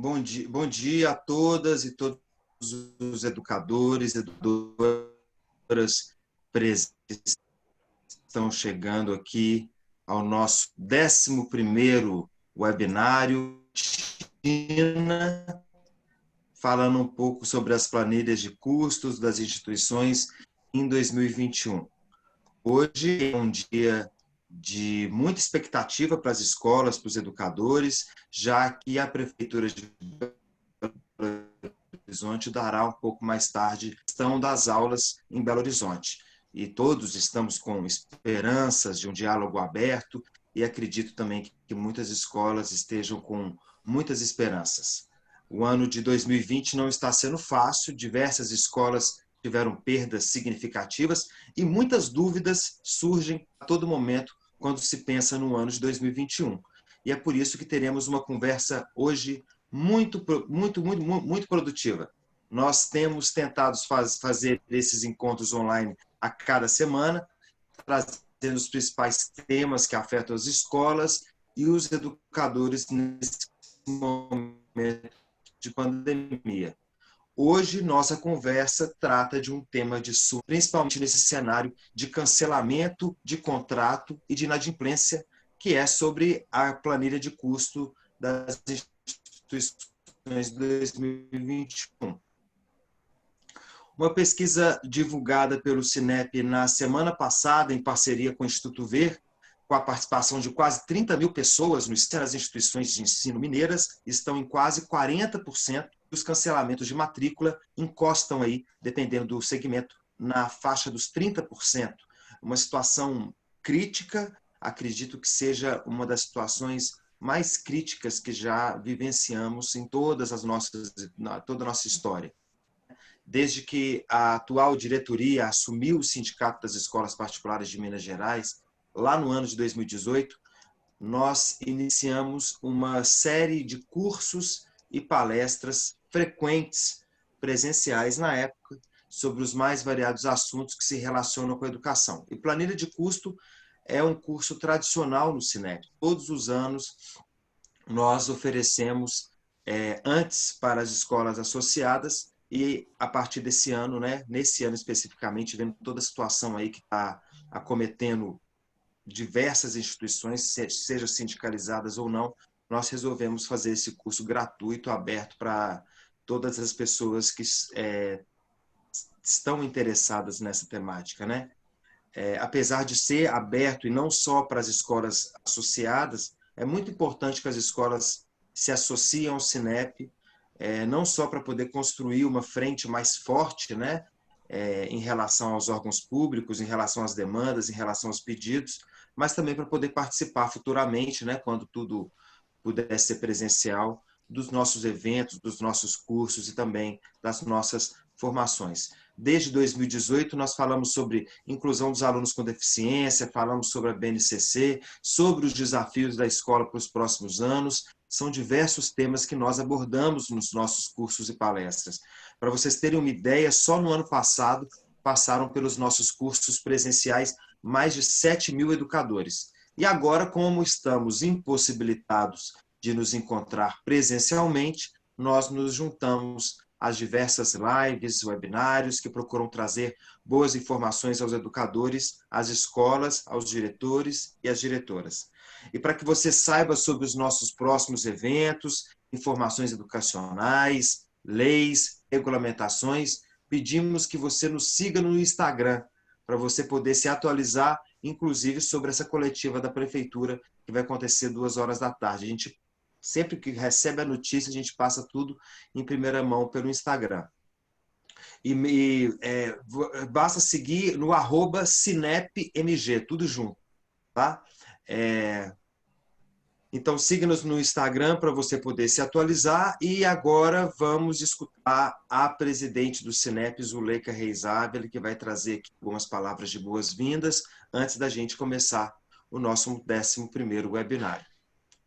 Bom dia a todas e todos os educadores, educadoras presentes que estão chegando aqui ao nosso 11º webinário China, falando um pouco sobre as planilhas de custos das instituições em 2021. Hoje é um dia de muita expectativa para as escolas, para os educadores, já que a Prefeitura de Belo Horizonte dará um pouco mais tarde a questão das aulas em Belo Horizonte. E todos estamos com esperanças de um diálogo aberto e acredito também que muitas escolas estejam com muitas esperanças. O ano de 2020 não está sendo fácil, diversas escolas tiveram perdas significativas e muitas dúvidas surgem a todo momento quando se pensa no ano de 2021. E é por isso que teremos uma conversa hoje muito produtiva. Nós temos tentado fazer esses encontros online a cada semana, trazendo os principais temas que afetam as escolas e os educadores nesse momento de pandemia. Hoje, nossa conversa trata de um tema principalmente nesse cenário de cancelamento de contrato e de inadimplência, que é sobre a planilha de custo das instituições de 2021. Uma pesquisa divulgada pelo Cinep na semana passada, em parceria com o Instituto Ver, com a participação de quase 30 mil pessoas nas instituições de ensino mineiras, estão em quase 40%. Os cancelamentos de matrícula encostam aí, dependendo do segmento, na faixa dos 30%. Uma situação crítica, acredito que seja uma das situações mais críticas que já vivenciamos em toda a nossa história. Desde que a atual diretoria assumiu o Sindicato das Escolas Particulares de Minas Gerais, lá no ano de 2018, nós iniciamos uma série de cursos e palestras frequentes, presenciais na época, sobre os mais variados assuntos que se relacionam com a educação. E planilha de custo é um curso tradicional no Cinep. Todos os anos nós oferecemos antes para as escolas associadas e a partir desse ano, nesse ano especificamente, vendo toda a situação aí que está acometendo diversas instituições, sejam sindicalizadas ou não, nós resolvemos fazer esse curso gratuito, aberto para todas as pessoas que estão interessadas nessa temática, apesar de ser aberto e não só para as escolas associadas, é muito importante que as escolas se associem ao Cinep, não só para poder construir uma frente mais forte, em relação aos órgãos públicos, em relação às demandas, em relação aos pedidos, mas também para poder participar futuramente, quando tudo puder ser presencial, dos nossos eventos, dos nossos cursos e também das nossas formações. Desde 2018, nós falamos sobre inclusão dos alunos com deficiência, falamos sobre a BNCC, sobre os desafios da escola para os próximos anos. São diversos temas que nós abordamos nos nossos cursos e palestras. Para vocês terem uma ideia, só no ano passado passaram pelos nossos cursos presenciais mais de 7 mil educadores. E agora, como estamos impossibilitados de nos encontrar presencialmente, nós nos juntamos às diversas lives, webinários que procuram trazer boas informações aos educadores, às escolas, aos diretores e às diretoras. E para que você saiba sobre os nossos próximos eventos, informações educacionais, leis, regulamentações, pedimos que você nos siga no Instagram, para você poder se atualizar, inclusive sobre essa coletiva da Prefeitura, que vai acontecer 14h. A gente, sempre que recebe a notícia, a gente passa tudo em primeira mão pelo Instagram. Basta seguir no @CinepMG, tudo junto, tá? Então, siga-nos no Instagram para você poder se atualizar. E agora vamos escutar a presidente do Cinep, Zuleika Reis Ávila, que vai trazer aqui algumas palavras de boas-vindas antes da gente começar o nosso 11º webinário.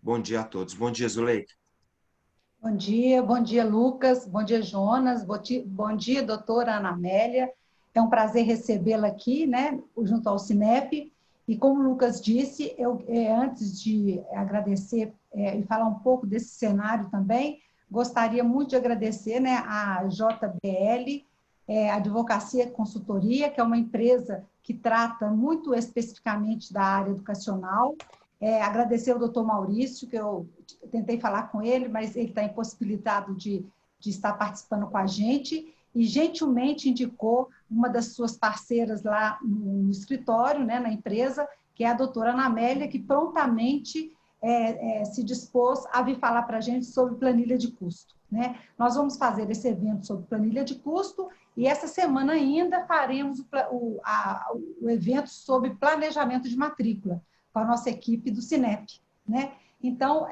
Bom dia a todos. Bom dia, Zuleika. Bom dia, Lucas. Bom dia, Jonas. Bom dia, doutora Ana Amélia. É um prazer recebê-la aqui, junto ao Cinep. E como o Lucas disse, antes de agradecer e falar um pouco desse cenário também, gostaria muito de agradecer, né, a JBL, Advocacia e Consultoria, que é uma empresa que trata muito especificamente da área educacional. Agradecer ao doutor Maurício, que eu tentei falar com ele, mas ele está impossibilitado de estar participando com a gente, e gentilmente indicou uma das suas parceiras lá no escritório, né, na empresa, que é a doutora Ana Amélia, que prontamente se dispôs a vir falar para a gente sobre planilha de custo. Né? Nós vamos fazer esse evento sobre planilha de custo e essa semana ainda faremos o evento sobre planejamento de matrícula com a nossa equipe do Cinep. Né? Então,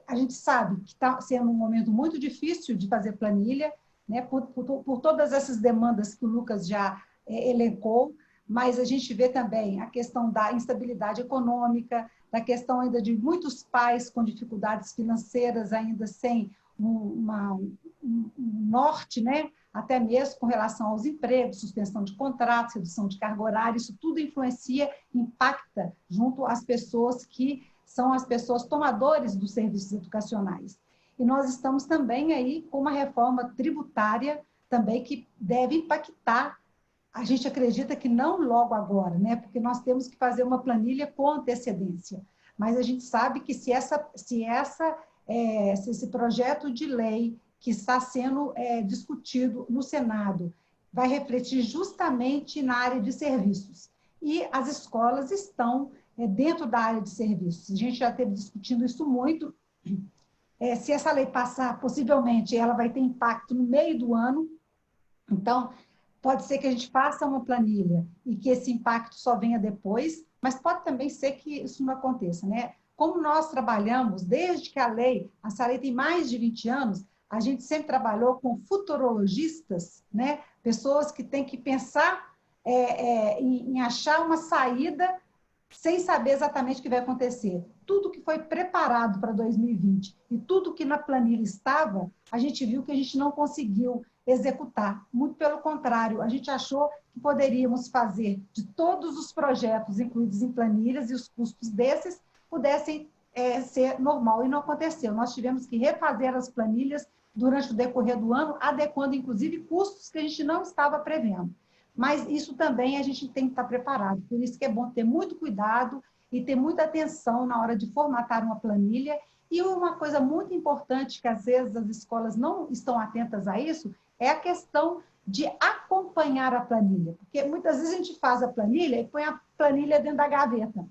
a gente sabe que está sendo um momento muito difícil de fazer planilha, né? por todas essas demandas que o Lucas já elencou, mas a gente vê também a questão da instabilidade econômica, da questão ainda de muitos pais com dificuldades financeiras, ainda sem um norte, né? Até mesmo com relação aos empregos, suspensão de contratos, redução de carga horária, isso tudo influencia, impacta junto às pessoas que são as pessoas tomadores dos serviços educacionais. E nós estamos também aí com uma reforma tributária também que deve impactar. A gente acredita que não logo agora, né? Porque nós temos que fazer uma planilha com antecedência. Mas a gente sabe que se esse projeto de lei que está sendo discutido no Senado vai refletir justamente na área de serviços. E as escolas estão dentro da área de serviços. A gente já esteve discutindo isso muito. Se essa lei passar, possivelmente ela vai ter impacto no meio do ano. Então, pode ser que a gente faça uma planilha e que esse impacto só venha depois, mas pode também ser que isso não aconteça, né? Como nós trabalhamos, desde que essa lei tem mais de 20 anos, a gente sempre trabalhou com futurologistas, né? Pessoas que têm que pensar em achar uma saída sem saber exatamente o que vai acontecer. Tudo que foi preparado para 2020 e tudo que na planilha estava, a gente viu que a gente não conseguiu executar. Muito pelo contrário, a gente achou que poderíamos fazer de todos os projetos incluídos em planilhas e os custos desses pudessem ser normal, e não aconteceu. Nós tivemos que refazer as planilhas durante o decorrer do ano, adequando, inclusive, custos que a gente não estava prevendo. Mas isso também a gente tem que estar preparado. Por isso que é bom ter muito cuidado e ter muita atenção na hora de formatar uma planilha. E uma coisa muito importante, que às vezes as escolas não estão atentas a isso, é a questão de acompanhar a planilha. Porque muitas vezes a gente faz a planilha e põe a planilha dentro da gaveta.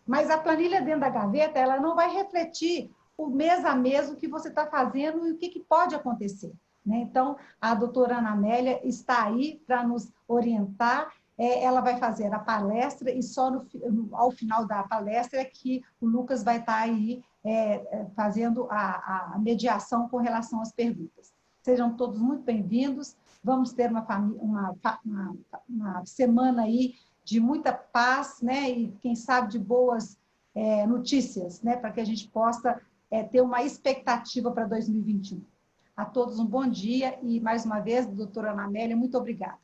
Mas a planilha dentro da gaveta, ela não vai refletir o mês a mês o que você está fazendo e o que pode acontecer. Né? Então, a doutora Ana Amélia está aí para nos orientar. Ela vai fazer a palestra e só ao final da palestra é que o Lucas vai estar aí fazendo a mediação com relação às perguntas. Sejam todos muito bem-vindos. Vamos ter uma semana aí de muita paz, né? E, quem sabe, de boas notícias, né? Para que a gente possa ter uma expectativa para 2021. A todos um bom dia e, mais uma vez, doutora Ana Amélia, muito obrigada.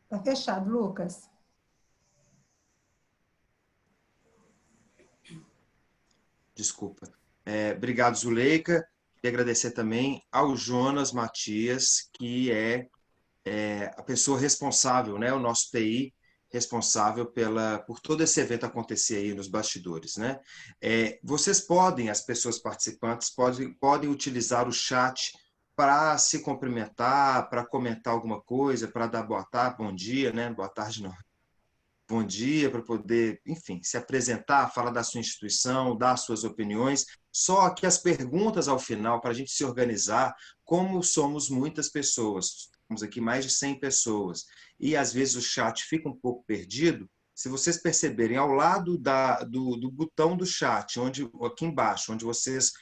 Está fechado, Lucas. Desculpa. Obrigado, Zuleika. E agradecer também ao Jonas Matias, que é a pessoa responsável, né, o nosso TI, responsável por todo esse evento acontecer aí nos bastidores. Né? Vocês podem, as pessoas participantes, podem utilizar o chat para se cumprimentar, para comentar alguma coisa, para dar boa tarde, bom dia, né? Boa tarde não. Bom dia, para poder, enfim, se apresentar, falar da sua instituição, dar suas opiniões. Só que as perguntas ao final, para a gente se organizar, como somos muitas pessoas, temos aqui mais de 100 pessoas, e às vezes o chat fica um pouco perdido, se vocês perceberem, ao lado do botão do chat, aqui embaixo, onde vocês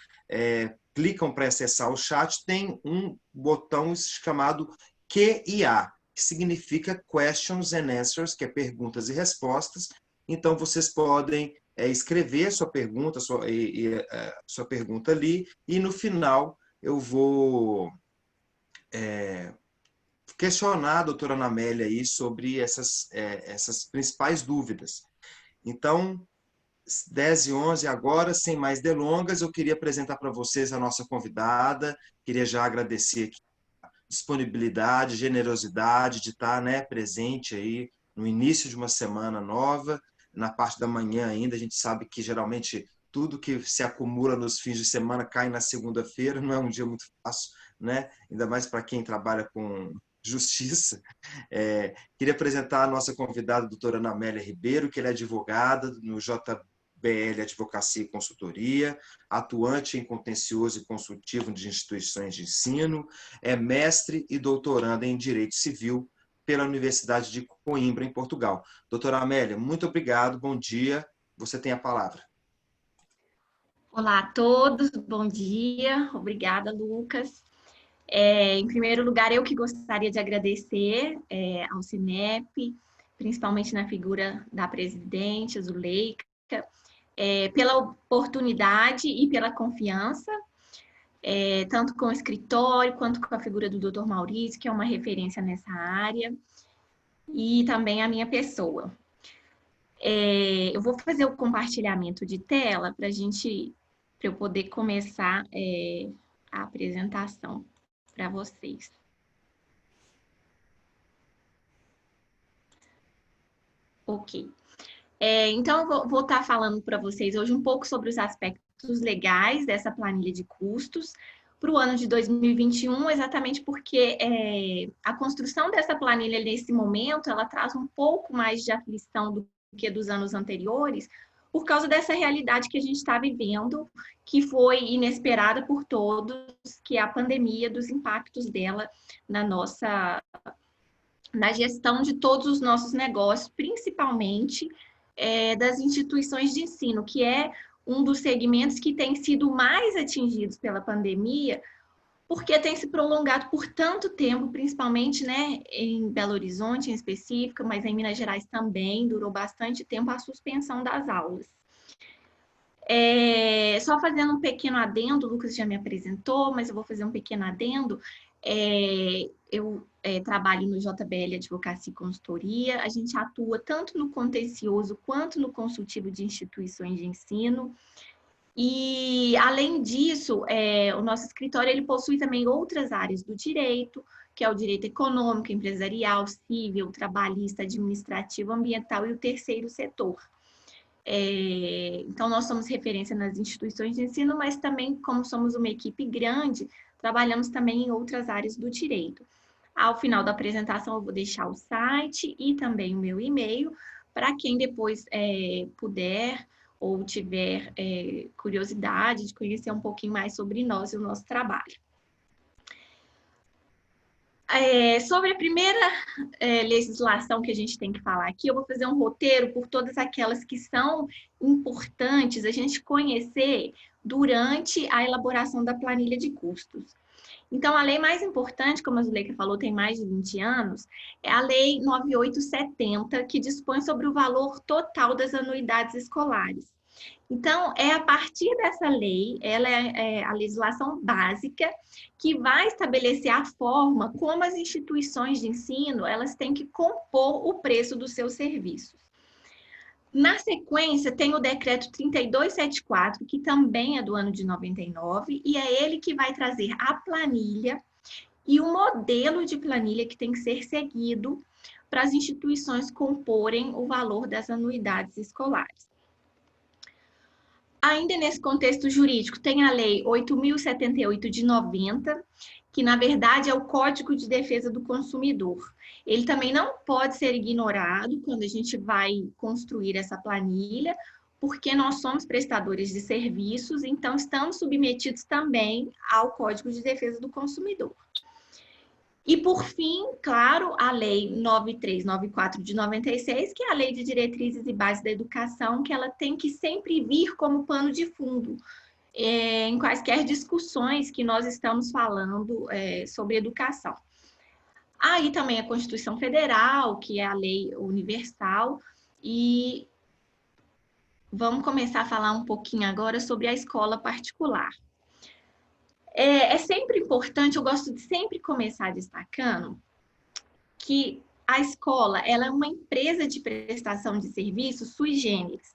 clicam para acessar o chat, tem um botão chamado Q&A, que significa Questions and Answers, que é perguntas e respostas. Então, vocês podem escrever sua pergunta, sua pergunta ali, e no final eu vou questionar a doutora Ana Amélia aí sobre essas principais dúvidas. Então, 10h11 agora, sem mais delongas, eu queria apresentar para vocês a nossa convidada, queria já agradecer aqui a disponibilidade, generosidade de estar, né, presente aí no início de uma semana nova, na parte da manhã ainda, a gente sabe que geralmente tudo que se acumula nos fins de semana cai na segunda-feira, não é um dia muito fácil, né? Ainda mais para quem trabalha com justiça. Queria apresentar a nossa convidada, a doutora Ana Amélia Ribeiro, que ela é advogada no JBL Advocacia e Consultoria, atuante em contencioso e consultivo de instituições de ensino, é mestre e doutoranda em Direito Civil pela Universidade de Coimbra, em Portugal. Doutora Amélia, muito obrigado, bom dia, você tem a palavra. Olá a todos, bom dia, obrigada, Lucas. Em primeiro lugar, eu que gostaria de agradecer ao CINEP, principalmente na figura da presidente, Zuleika, pela oportunidade e pela confiança, tanto com o escritório quanto com a figura do Dr. Maurício, que é uma referência nessa área, e também a minha pessoa. Eu vou fazer o compartilhamento de tela para eu poder começar a apresentação para vocês. Ok. Então, eu vou estar falando para vocês hoje um pouco sobre os aspectos legais dessa planilha de custos para o ano de 2021, exatamente porque a construção dessa planilha nesse momento, ela traz um pouco mais de aflição do que dos anos anteriores, por causa dessa realidade que a gente está vivendo, que foi inesperada por todos, que é a pandemia, dos impactos dela na gestão de todos os nossos negócios, principalmente das instituições de ensino, que é um dos segmentos que tem sido mais atingidos pela pandemia, porque tem se prolongado por tanto tempo, principalmente, né, em Belo Horizonte em específico, mas em Minas Gerais também, durou bastante tempo a suspensão das aulas. Só fazendo um pequeno adendo, o Lucas já me apresentou, mas eu vou fazer um pequeno adendo. Eu trabalho no JBL Advocacia e Consultoria, a gente atua tanto no contencioso quanto no consultivo de instituições de ensino. E, além disso, o nosso escritório ele possui também outras áreas do direito, que é o direito econômico, empresarial, civil, trabalhista, administrativo, ambiental e o terceiro setor. Então, nós somos referência nas instituições de ensino, mas também, como somos uma equipe grande, trabalhamos também em outras áreas do direito. Ao final da apresentação, eu vou deixar o site e também o meu e-mail, para quem depois puder ou tiver curiosidade de conhecer um pouquinho mais sobre nós e o nosso trabalho. Sobre a primeira legislação que a gente tem que falar aqui, eu vou fazer um roteiro por todas aquelas que são importantes a gente conhecer durante a elaboração da planilha de custos. Então, a lei mais importante, como a Zuleika falou, tem mais de 20 anos, é a Lei 9870, que dispõe sobre o valor total das anuidades escolares. Então, a partir dessa lei, ela é a legislação básica que vai estabelecer a forma como as instituições de ensino elas têm que compor o preço dos seus serviços. Na sequência, tem o decreto 3274, que também é do ano de 99, e é ele que vai trazer a planilha e o modelo de planilha que tem que ser seguido para as instituições comporem o valor das anuidades escolares. Ainda nesse contexto jurídico, tem a Lei 8.078 de 90, que na verdade é o Código de Defesa do Consumidor. Ele também não pode ser ignorado quando a gente vai construir essa planilha, porque nós somos prestadores de serviços, então estamos submetidos também ao Código de Defesa do Consumidor. E, por fim, claro, a Lei 9394 de 96, que é a Lei de Diretrizes e Bases da Educação, que ela tem que sempre vir como pano de fundo em quaisquer discussões que nós estamos falando sobre educação. Aí também a Constituição Federal, que é a lei universal, e vamos começar a falar um pouquinho agora sobre a escola particular. É sempre importante, eu gosto de sempre começar destacando que a escola ela é uma empresa de prestação de serviços sui generis.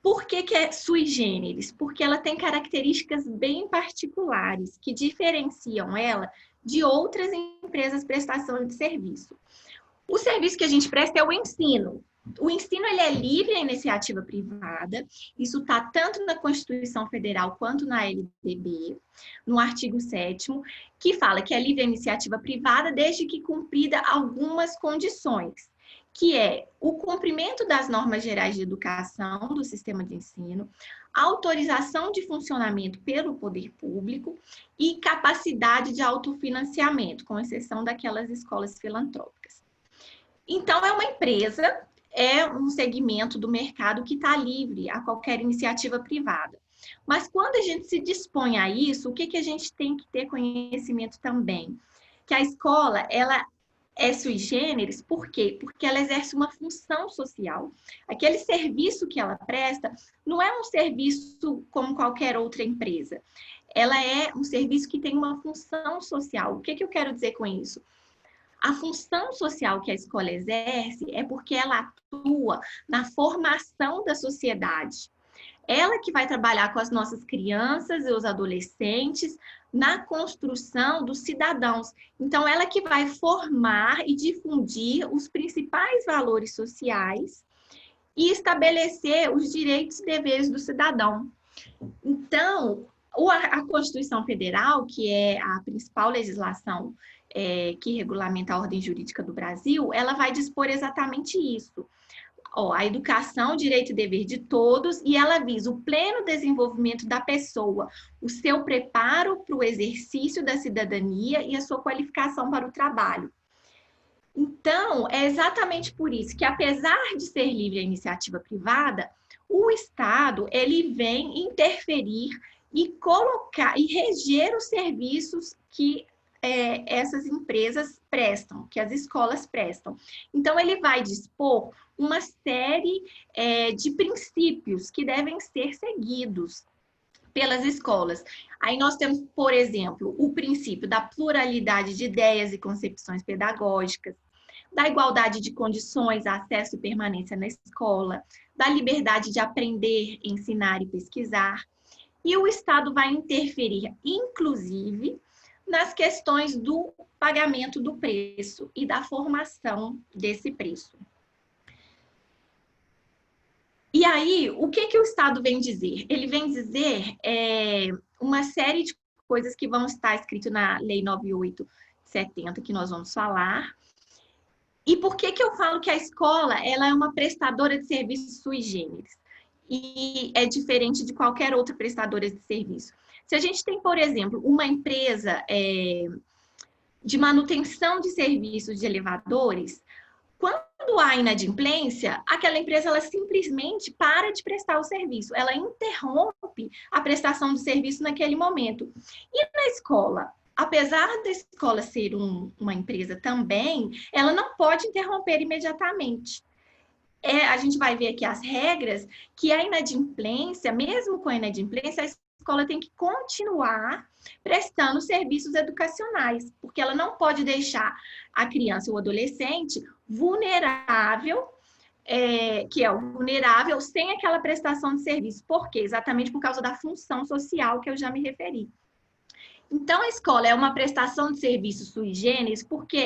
Por que que é sui generis? Porque ela tem características bem particulares que diferenciam ela de outras empresas de prestação de serviço. O serviço que a gente presta é o ensino. O ensino ele é livre à iniciativa privada, isso está tanto na Constituição Federal quanto na LDB, no artigo 7º, que fala que é livre à iniciativa privada desde que cumprida algumas condições, que é o cumprimento das normas gerais de educação do sistema de ensino, autorização de funcionamento pelo poder público e capacidade de autofinanciamento, com exceção daquelas escolas filantrópicas. Então, é uma empresa, é um segmento do mercado que está livre a qualquer iniciativa privada. Mas quando a gente se dispõe a isso, o que a gente tem que ter conhecimento também? Que a escola, ela é sui generis, por quê? Porque ela exerce uma função social. Aquele serviço que ela presta não é um serviço como qualquer outra empresa. Ela é um serviço que tem uma função social. O que eu quero dizer com isso? A função social que a escola exerce é porque ela atua na formação da sociedade. Ela que vai trabalhar com as nossas crianças e os adolescentes na construção dos cidadãos. Então, ela que vai formar e difundir os principais valores sociais e estabelecer os direitos e deveres do cidadão. Então, a Constituição Federal, que é a principal legislação que regulamenta a ordem jurídica do Brasil, ela vai dispor exatamente isso. A educação, direito e dever de todos, e ela visa o pleno desenvolvimento da pessoa, o seu preparo para o exercício da cidadania e a sua qualificação para o trabalho. Então, é exatamente por isso que, apesar de ser livre a iniciativa privada, o Estado, ele vem interferir e colocar e reger os serviços que essas empresas prestam, que as escolas prestam. Então, ele vai dispor uma série de princípios que devem ser seguidos pelas escolas. Aí nós temos, por exemplo, o princípio da pluralidade de ideias e concepções pedagógicas, da igualdade de condições, acesso e permanência na escola, da liberdade de aprender, ensinar e pesquisar. E o Estado vai interferir, inclusive, nas questões do pagamento do preço e da formação desse preço. E aí, o que o Estado vem dizer? Ele vem dizer uma série de coisas que vão estar escritas na Lei 9870, que nós vamos falar. E por que eu falo que a escola ela é uma prestadora de serviços sui generis? E é diferente de qualquer outra prestadora de serviço. Se a gente tem, por exemplo, uma empresa de manutenção de serviços de elevadores, quando há inadimplência, aquela empresa ela simplesmente para de prestar o serviço, ela interrompe a prestação do serviço naquele momento. E na escola, apesar da escola ser uma empresa também, ela não pode interromper imediatamente. A gente vai ver aqui as regras que a inadimplência, mesmo com a inadimplência, a escola tem que continuar prestando serviços educacionais, porque ela não pode deixar a criança ou o adolescente vulnerável, que é o vulnerável, sem aquela prestação de serviço. Por quê? Exatamente por causa da função social que eu já me referi. Então, a escola é uma prestação de serviço sui generis porque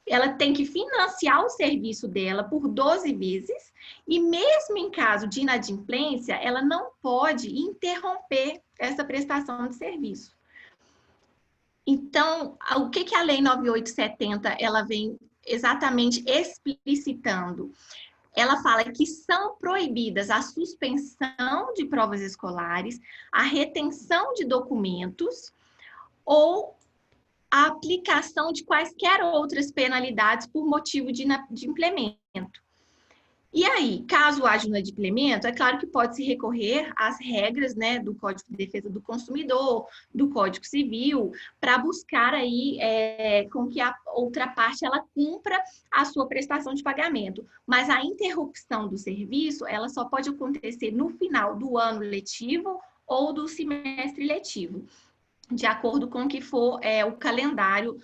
ela tem que financiar o serviço dela por 12 vezes e mesmo em caso de inadimplência, ela não pode interromper essa prestação de serviço. Então, o que a Lei 9870 ela vem exatamente explicitando? Ela fala que são proibidas a suspensão de provas escolares, a retenção de documentos ou a aplicação de quaisquer outras penalidades por motivo de inadimplemento. E aí, caso haja um inadimplemento, é claro que pode-se recorrer às regras, né, do Código de Defesa do Consumidor, do Código Civil, para buscar aí com que a outra parte ela cumpra a sua prestação de pagamento. Mas a interrupção do serviço, ela só pode acontecer no final do ano letivo ou do semestre letivo, de acordo com o que for o calendário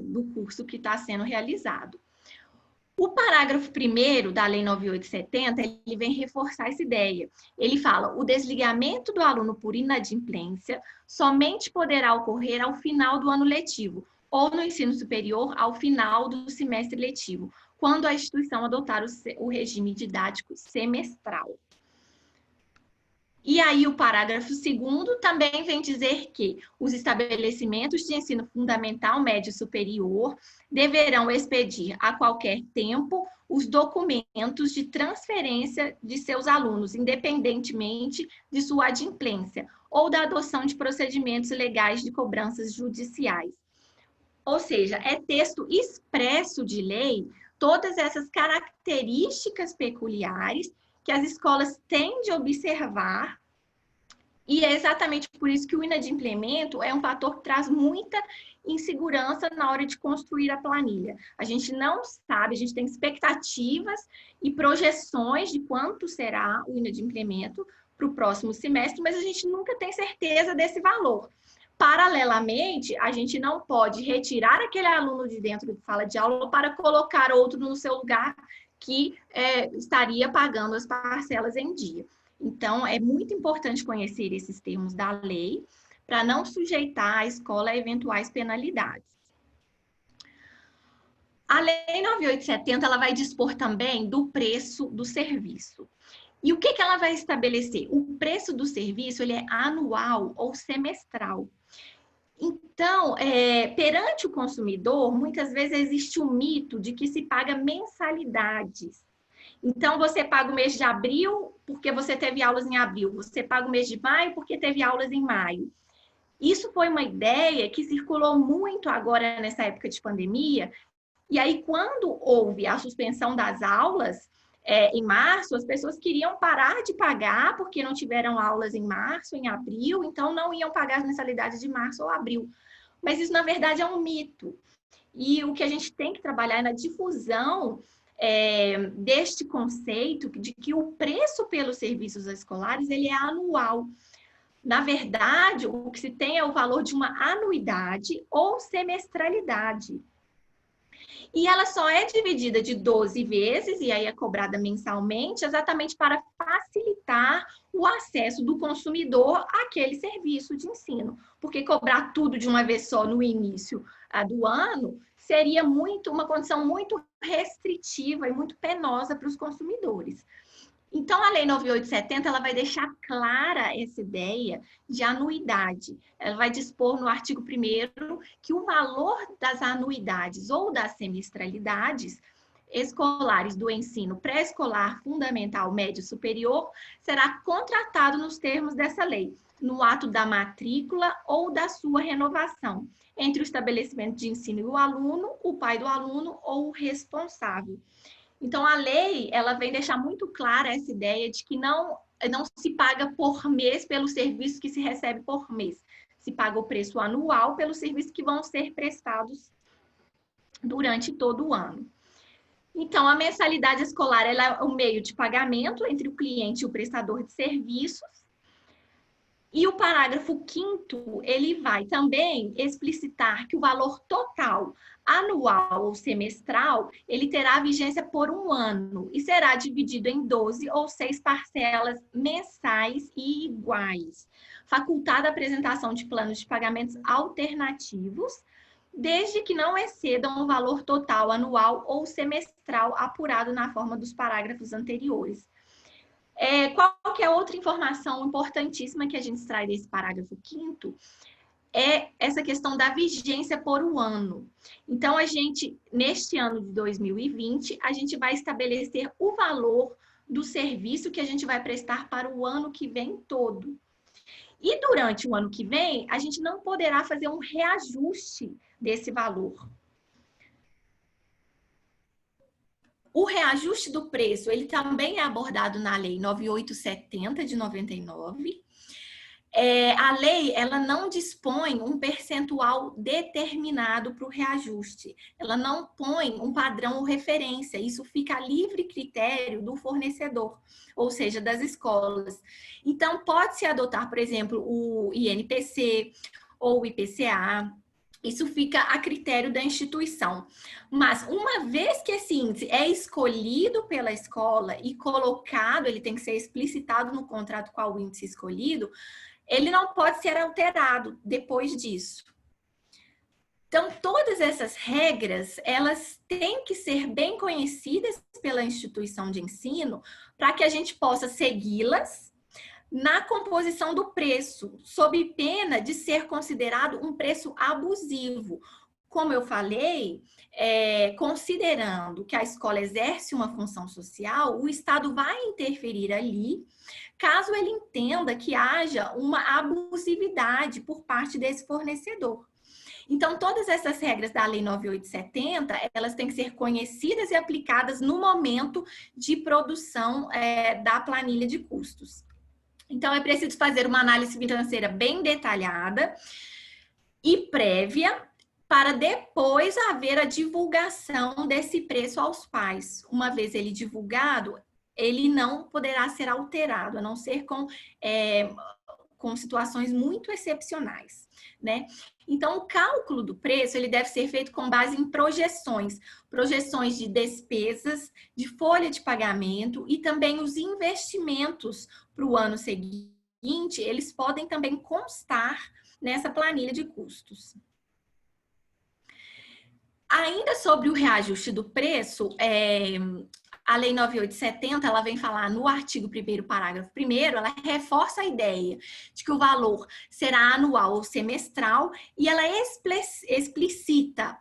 do curso que está sendo realizado. O parágrafo 1º da Lei 9870, ele vem reforçar essa ideia. Ele fala: o desligamento do aluno por inadimplência somente poderá ocorrer ao final do ano letivo, ou no ensino superior ao final do semestre letivo, quando a instituição adotar o regime didático semestral. E aí, o parágrafo 2º também vem dizer que os estabelecimentos de ensino fundamental, médio e superior deverão expedir a qualquer tempo os documentos de transferência de seus alunos, independentemente de sua adimplência, ou da adoção de procedimentos legais de cobranças judiciais. Ou seja, é texto expresso de lei todas essas características peculiares que as escolas têm de observar, e é exatamente por isso que o inadimplemento é um fator que traz muita insegurança na hora de construir a planilha. A gente não sabe, a gente tem expectativas e projeções de quanto será o inadimplemento para o próximo semestre, mas a gente nunca tem certeza desse valor. Paralelamente, a gente não pode retirar aquele aluno de dentro de sala de aula para colocar outro no seu lugar que estaria pagando as parcelas em dia. Então, é muito importante conhecer esses termos da lei para não sujeitar a escola a eventuais penalidades. A Lei 9870, ela vai dispor também do preço do serviço. E o que ela vai estabelecer? O preço do serviço, ele é anual ou semestral. Então, perante o consumidor, muitas vezes existe um mito de que se paga mensalidades. Então, você paga o mês de abril porque você teve aulas em abril. Você paga o mês de maio porque teve aulas em maio. Isso foi uma ideia que circulou muito agora nessa época de pandemia. E aí, quando houve a suspensão das aulas, em março, as pessoas queriam parar de pagar porque não tiveram aulas em março, em abril, então não iam pagar as mensalidades de março ou abril. Mas isso, na verdade, é um mito. E o que a gente tem que trabalhar é na difusão deste conceito de que o preço pelos serviços escolares ele é anual. Na verdade, o que se tem é o valor de uma anuidade ou semestralidade. E ela só é dividida de 12 vezes, e aí é cobrada mensalmente, exatamente para facilitar o acesso do consumidor àquele serviço de ensino. Porque cobrar tudo de uma vez só no início do ano seria uma condição muito restritiva e muito penosa para os consumidores. Então, a Lei 9870, ela vai deixar clara essa ideia de anuidade. Ela vai dispor no artigo 1º que o valor das anuidades ou das semestralidades escolares do ensino pré-escolar, fundamental, médio e superior será contratado nos termos dessa lei, no ato da matrícula ou da sua renovação, entre o estabelecimento de ensino e o aluno, o pai do aluno ou o responsável. Então, a lei, ela vem deixar muito clara essa ideia de que não se paga por mês pelo serviço que se recebe por mês. Se paga o preço anual pelos serviços que vão ser prestados durante todo o ano. Então, a mensalidade escolar ela é um meio de pagamento entre o cliente e o prestador de serviços. E o parágrafo 5º, ele vai também explicitar que o valor total anual ou semestral, ele terá vigência por 1 ano e será dividido em 12 ou 6 parcelas mensais e iguais, facultada a apresentação de planos de pagamentos alternativos, desde que não excedam o valor total anual ou semestral apurado na forma dos parágrafos anteriores. Qualquer outra informação importantíssima que a gente extrai desse parágrafo 5º é essa questão da vigência por 1 ano. Então, neste ano de 2020, a gente vai estabelecer o valor do serviço que a gente vai prestar para o ano que vem todo. E durante o ano que vem, a gente não poderá fazer um reajuste desse valor. O reajuste do preço, ele também é abordado na Lei 9870 de 99. A lei, ela não dispõe um percentual determinado para o reajuste. Ela não põe um padrão ou referência. Isso fica a livre critério do fornecedor, ou seja, das escolas. Então, pode-se adotar, por exemplo, o INPC ou o IPCA, Isso fica a critério da instituição. Mas uma vez que esse índice é escolhido pela escola e colocado, ele tem que ser explicitado no contrato qual o índice escolhido, ele não pode ser alterado depois disso. Então, todas essas regras, elas têm que ser bem conhecidas pela instituição de ensino para que a gente possa segui-las na composição do preço, sob pena de ser considerado um preço abusivo. Como eu falei, considerando que a escola exerce uma função social, o Estado vai interferir ali, caso ele entenda que haja uma abusividade por parte desse fornecedor. Então, todas essas regras da Lei 9870, elas têm que ser conhecidas e aplicadas no momento de produção da planilha de custos. Então, é preciso fazer uma análise financeira bem detalhada e prévia para depois haver a divulgação desse preço aos pais. Uma vez ele divulgado, ele não poderá ser alterado, a não ser com situações muito excepcionais, né? Então, o cálculo do preço, ele deve ser feito com base em projeções de despesas, de folha de pagamento e também os investimentos para o ano seguinte, eles podem também constar nessa planilha de custos. Ainda sobre o reajuste do preço, a Lei 9870, ela vem falar no artigo 1º, parágrafo 1º, ela reforça a ideia de que o valor será anual ou semestral e ela explicita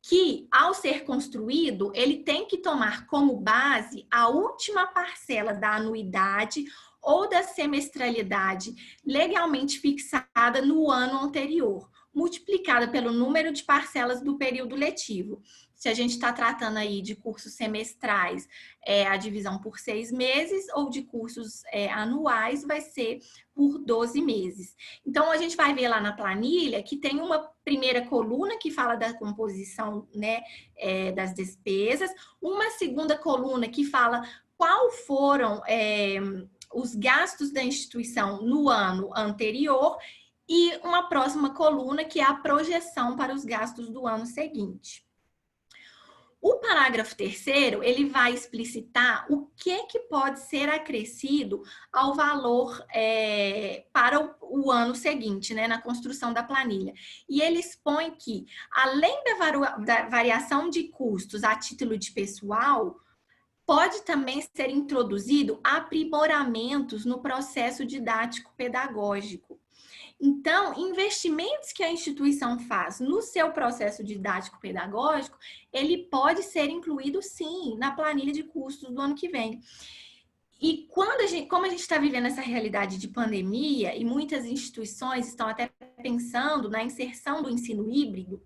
que, ao ser construído, ele tem que tomar como base a última parcela da anuidade ou da semestralidade legalmente fixada no ano anterior, multiplicada pelo número de parcelas do período letivo. Se a gente está tratando aí de cursos semestrais, a divisão por 6 meses, ou de cursos anuais, vai ser por 12 meses. Então, a gente vai ver lá na planilha que tem uma primeira coluna que fala da composição, né, das despesas, uma segunda coluna que fala qual foram os gastos da instituição no ano anterior e uma próxima coluna que é a projeção para os gastos do ano seguinte. O parágrafo 3º, ele vai explicitar o que pode ser acrescido ao valor para o ano seguinte, né, na construção da planilha. E ele expõe que, além da variação de custos a título de pessoal, pode também ser introduzido aprimoramentos no processo didático-pedagógico. Então, investimentos que a instituição faz no seu processo didático-pedagógico, ele pode ser incluído, sim, na planilha de custos do ano que vem. E como a gente está vivendo essa realidade de pandemia, e muitas instituições estão até pensando na inserção do ensino híbrido,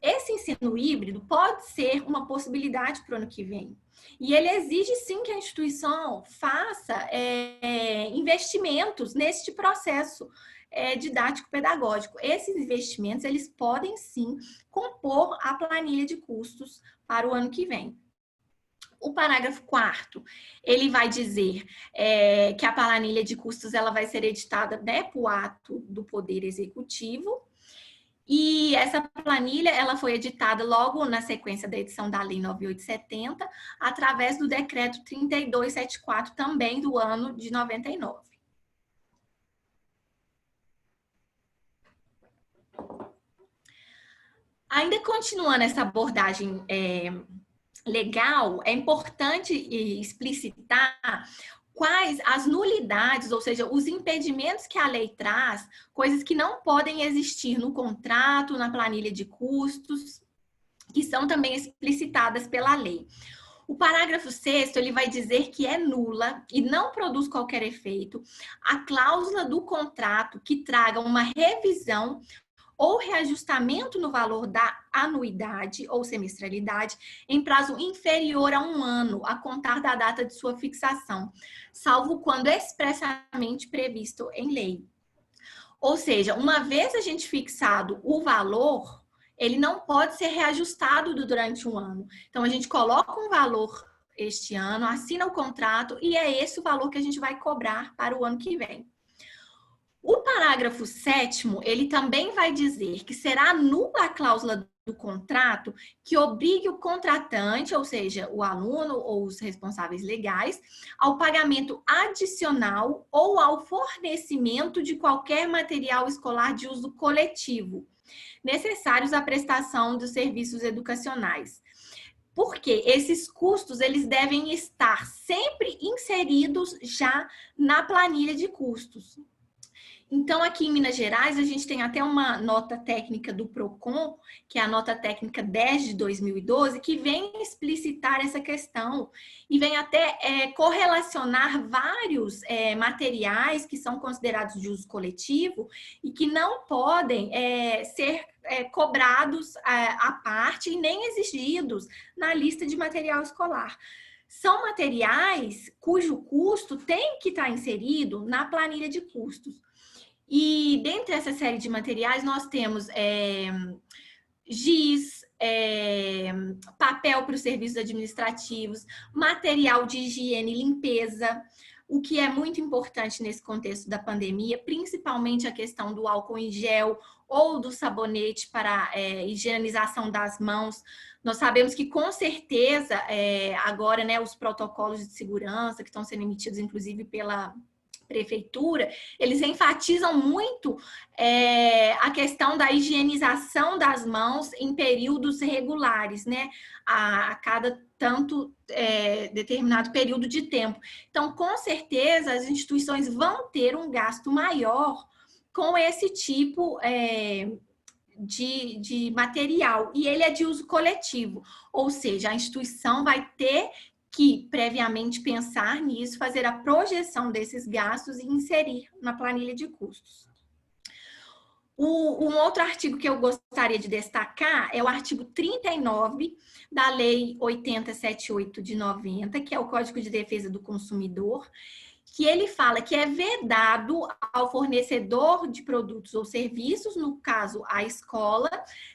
esse ensino híbrido pode ser uma possibilidade para o ano que vem. E ele exige, sim, que a instituição faça investimentos neste processo didático-pedagógico. Esses investimentos, eles podem, sim, compor a planilha de custos para o ano que vem. O parágrafo 4º, ele vai dizer que a planilha de custos ela vai ser editada, né, por ato do Poder Executivo. E essa planilha, ela foi editada logo na sequência da edição da Lei 9870, através do Decreto 3274, também do ano de 99. Ainda continuando essa abordagem legal, é importante explicitar quais as nulidades, ou seja, os impedimentos que a lei traz, coisas que não podem existir no contrato, na planilha de custos, que são também explicitadas pela lei. O parágrafo 6º, ele vai dizer que é nula e não produz qualquer efeito a cláusula do contrato que traga uma revisão ou reajustamento no valor da anuidade ou semestralidade em prazo inferior a 1 ano, a contar da data de sua fixação, salvo quando expressamente previsto em lei. Ou seja, uma vez a gente fixado o valor, ele não pode ser reajustado durante 1 ano. Então, a gente coloca um valor este ano, assina o contrato e é esse o valor que a gente vai cobrar para o ano que vem. O parágrafo 7º, ele também vai dizer que será nula a cláusula do contrato que obrigue o contratante, ou seja, o aluno ou os responsáveis legais, ao pagamento adicional ou ao fornecimento de qualquer material escolar de uso coletivo, necessários à prestação dos serviços educacionais. Porque esses custos, eles devem estar sempre inseridos já na planilha de custos. Então, aqui em Minas Gerais, a gente tem até uma nota técnica do PROCON, que é a nota técnica 10 de 2012, que vem explicitar essa questão e vem até correlacionar vários materiais que são considerados de uso coletivo e que não podem ser cobrados à parte e nem exigidos na lista de material escolar. São materiais cujo custo tem que estar inserido na planilha de custos. E dentre essa série de materiais, nós temos giz, papel para os serviços administrativos, material de higiene e limpeza, o que é muito importante nesse contexto da pandemia, principalmente a questão do álcool em gel ou do sabonete para higienização das mãos. Nós sabemos que, com certeza, agora, né, os protocolos de segurança que estão sendo emitidos, inclusive pela prefeitura, eles enfatizam muito a questão da higienização das mãos em períodos regulares, né? A cada tanto determinado período de tempo. Então, com certeza, as instituições vão ter um gasto maior com esse tipo de material. E ele é de uso coletivo, ou seja, a instituição vai ter que previamente pensar nisso, fazer a projeção desses gastos e inserir na planilha de custos. Um outro artigo que eu gostaria de destacar é o artigo 39 da Lei 8078 de 90, que é o Código de Defesa do Consumidor, que ele fala que é vedado ao fornecedor de produtos ou serviços, no caso a escola,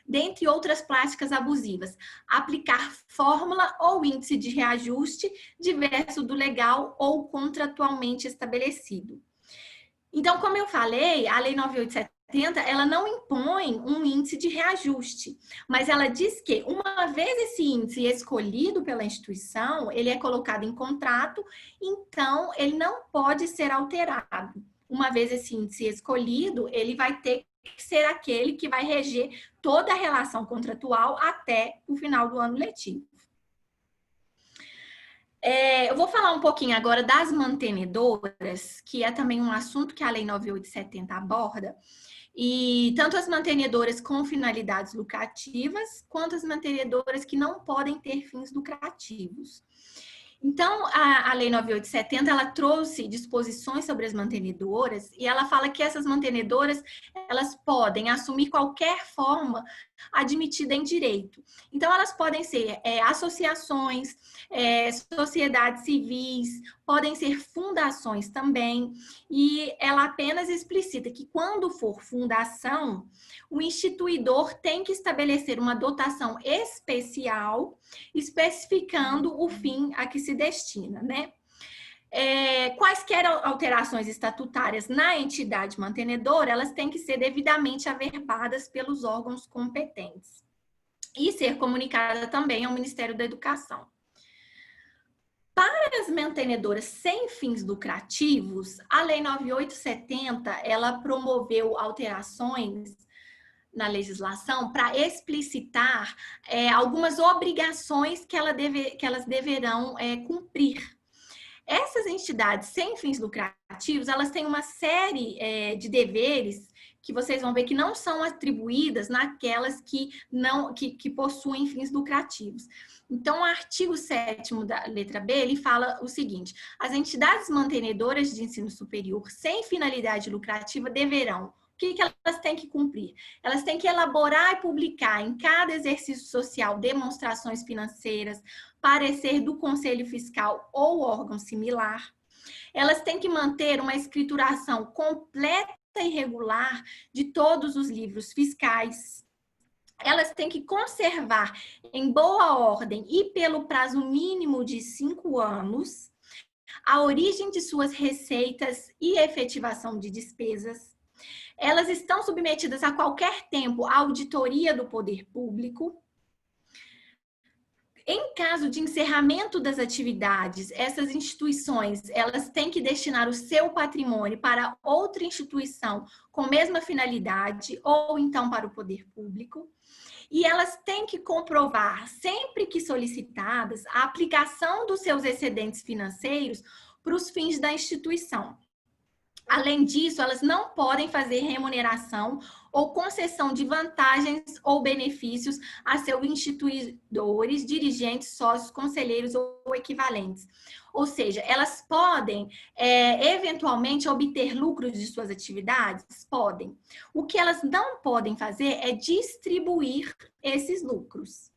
dentre outras práticas abusivas, aplicar fórmula ou índice de reajuste diverso do legal ou contratualmente estabelecido. Então, como eu falei, a Lei 9870, ela não impõe um índice de reajuste, mas ela diz que, uma vez esse índice escolhido pela instituição, ele é colocado em contrato, então ele não pode ser alterado. Uma vez esse índice escolhido, ele vai ter que ser aquele que vai reger toda a relação contratual até o final do ano letivo. Eu vou falar um pouquinho agora das mantenedoras, que é também um assunto que a Lei 9870 aborda. E tanto as mantenedoras com finalidades lucrativas, quanto as mantenedoras que não podem ter fins lucrativos. Então, a Lei 9870, ela trouxe disposições sobre as mantenedoras e ela fala que essas mantenedoras, elas podem assumir qualquer forma admitida em direito. Então, elas podem ser associações, sociedades civis, podem ser fundações também, e ela apenas explicita que quando for fundação, o instituidor tem que estabelecer uma dotação especial, especificando o fim a que se destina, né? Quaisquer alterações estatutárias na entidade mantenedora, elas têm que ser devidamente averbadas pelos órgãos competentes e ser comunicada também ao Ministério da Educação. Para as mantenedoras sem fins lucrativos, a Lei 9870, ela promoveu alterações na legislação para explicitar algumas obrigações que elas deverão cumprir. Essas entidades sem fins lucrativos, elas têm uma série de deveres que vocês vão ver que não são atribuídas naquelas que possuem fins lucrativos. Então, o artigo 7º da letra B, ele fala o seguinte: as entidades mantenedoras de ensino superior sem finalidade lucrativa deverão, o que elas têm que cumprir? Elas têm que elaborar e publicar em cada exercício social demonstrações financeiras, parecer do Conselho Fiscal ou órgão similar. Elas têm que manter uma escrituração completa e regular de todos os livros fiscais. Elas têm que conservar em boa ordem e pelo prazo mínimo de 5 anos a origem de suas receitas e efetivação de despesas. Elas estão submetidas a qualquer tempo à auditoria do poder público. Em caso de encerramento das atividades, essas instituições, elas têm que destinar o seu patrimônio para outra instituição com a mesma finalidade, ou então para o poder público. E elas têm que comprovar, sempre que solicitadas, a aplicação dos seus excedentes financeiros para os fins da instituição. Além disso, elas não podem fazer remuneração ou concessão de vantagens ou benefícios a seus instituidores, dirigentes, sócios, conselheiros ou equivalentes. Ou seja, elas podem, eventualmente, obter lucros de suas atividades? Podem. O que elas não podem fazer é distribuir esses lucros.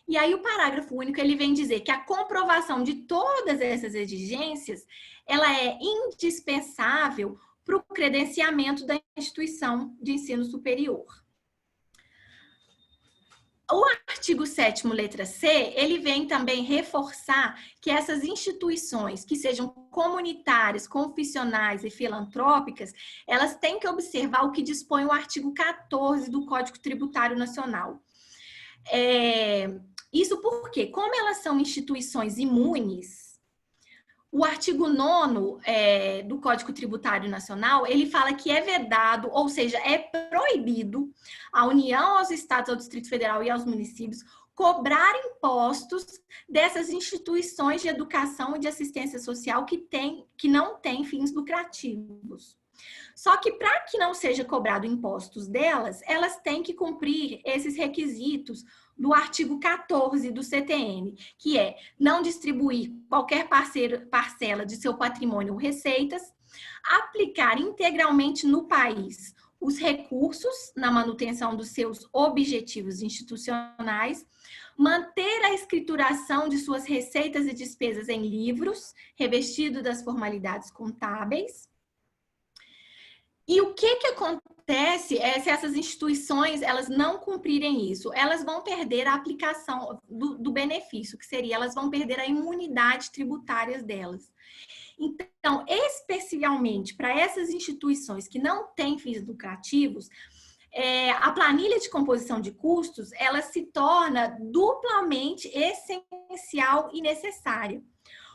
E aí o parágrafo único ele vem dizer que a comprovação de todas essas exigências, ela é indispensável para o credenciamento da instituição de ensino superior. O artigo 7º, letra C, ele vem também reforçar que essas instituições que sejam comunitárias, confissionais e filantrópicas, elas têm que observar o que dispõe o artigo 14 do Código Tributário Nacional. Isso porque, como elas são instituições imunes, o artigo 9º do Código Tributário Nacional, ele fala que é vedado, ou seja, é proibido à União, aos estados, ao Distrito Federal e aos municípios cobrar impostos dessas instituições de educação e de assistência social que não têm fins lucrativos. Só que para que não seja cobrado impostos delas, elas têm que cumprir esses requisitos do artigo 14 do CTN, que é não distribuir qualquer parcela de seu patrimônio ou receitas, aplicar integralmente no país os recursos na manutenção dos seus objetivos institucionais, manter a escrituração de suas receitas e despesas em livros, revestido das formalidades contábeis. E o que acontece se essas instituições elas não cumprirem isso? Elas vão perder a aplicação do benefício, que seria, elas vão perder a imunidade tributária delas. Então, especialmente para essas instituições que não têm fins lucrativos, a planilha de composição de custos, ela se torna duplamente essencial e necessária.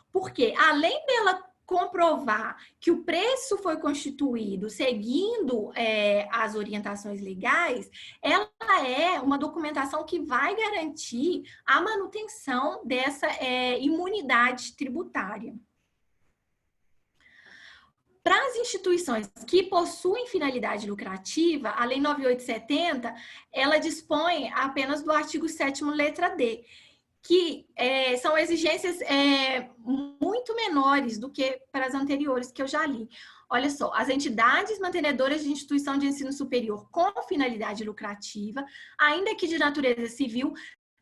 Porque, além dela comprovar que o preço foi constituído seguindo as orientações legais, ela é uma documentação que vai garantir a manutenção dessa imunidade tributária. Para as instituições que possuem finalidade lucrativa, a Lei 9870, ela dispõe apenas do artigo 7º, letra D, que são exigências muito menores do que para as anteriores que eu já li. Olha só, as entidades mantenedoras de instituição de ensino superior com finalidade lucrativa, ainda que de natureza civil,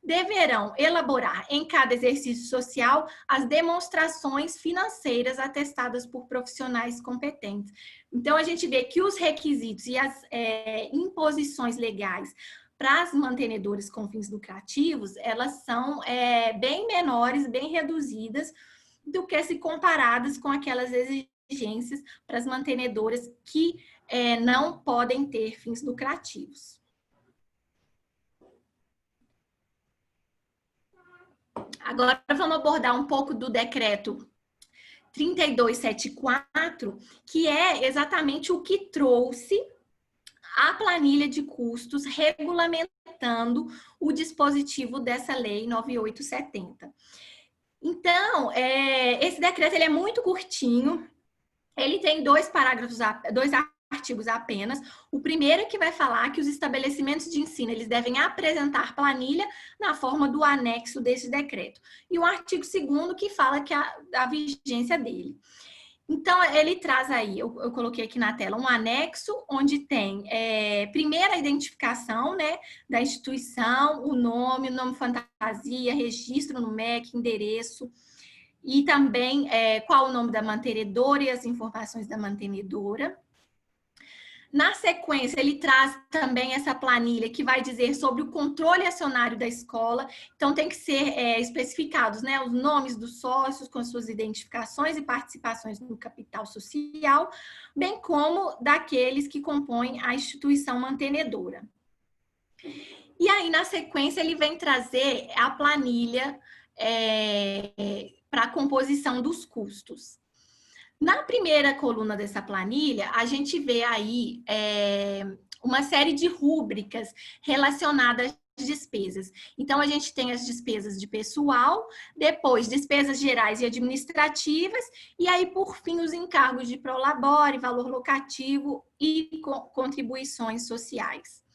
deverão elaborar em cada exercício social as demonstrações financeiras atestadas por profissionais competentes. Então, a gente vê que os requisitos e as imposições legais para as mantenedoras com fins lucrativos, elas são bem menores, bem reduzidas do que se comparadas com aquelas exigências para as mantenedoras que não podem ter fins lucrativos. Agora vamos abordar um pouco do decreto 3274, que é exatamente o que trouxe a planilha de custos regulamentando o dispositivo dessa lei 9870. Então, esse decreto ele é muito curtinho, ele tem dois artigos apenas. O primeiro é que vai falar que os estabelecimentos de ensino eles devem apresentar planilha na forma do anexo desse decreto. E o artigo 2º que fala que a vigência dele. Então, ele traz aí, eu coloquei aqui na tela, um anexo onde tem primeiro a identificação da instituição, o nome fantasia, registro no MEC, endereço, e também qual o nome da mantenedora e as informações da mantenedora. Na sequência, ele traz também essa planilha que vai dizer sobre o controle acionário da escola. Então, tem que ser especificados, né, os nomes dos sócios com suas identificações e participações no capital social, bem como daqueles que compõem a instituição mantenedora. E aí, na sequência, ele vem trazer a planilha para a composição dos custos. Na primeira coluna dessa planilha, a gente vê aí uma série de rúbricas relacionadas às despesas. Então, a gente tem as despesas de pessoal, depois despesas gerais e administrativas, e aí, por fim, os encargos de prolabore, valor locativo e contribuições sociais.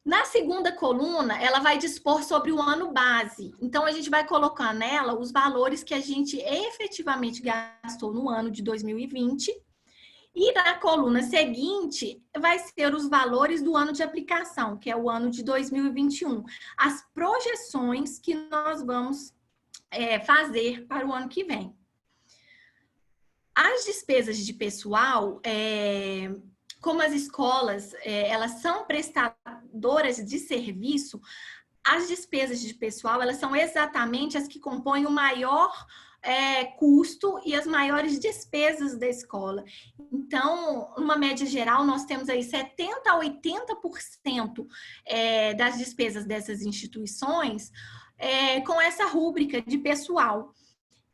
Na segunda coluna, ela vai dispor sobre o ano base. Então, a gente vai colocar nela os valores que a gente efetivamente gastou no ano de 2020. E na coluna seguinte, vai ser os valores do ano de aplicação, que é o ano de 2021. As projeções que nós vamos fazer para o ano que vem. As despesas de pessoal... como as escolas, elas são prestadoras de serviço, as despesas de pessoal, elas são exatamente as que compõem o maior custo e as maiores despesas da escola. Então, numa média geral, nós temos aí 70% a 80% das despesas dessas instituições com essa rúbrica de pessoal.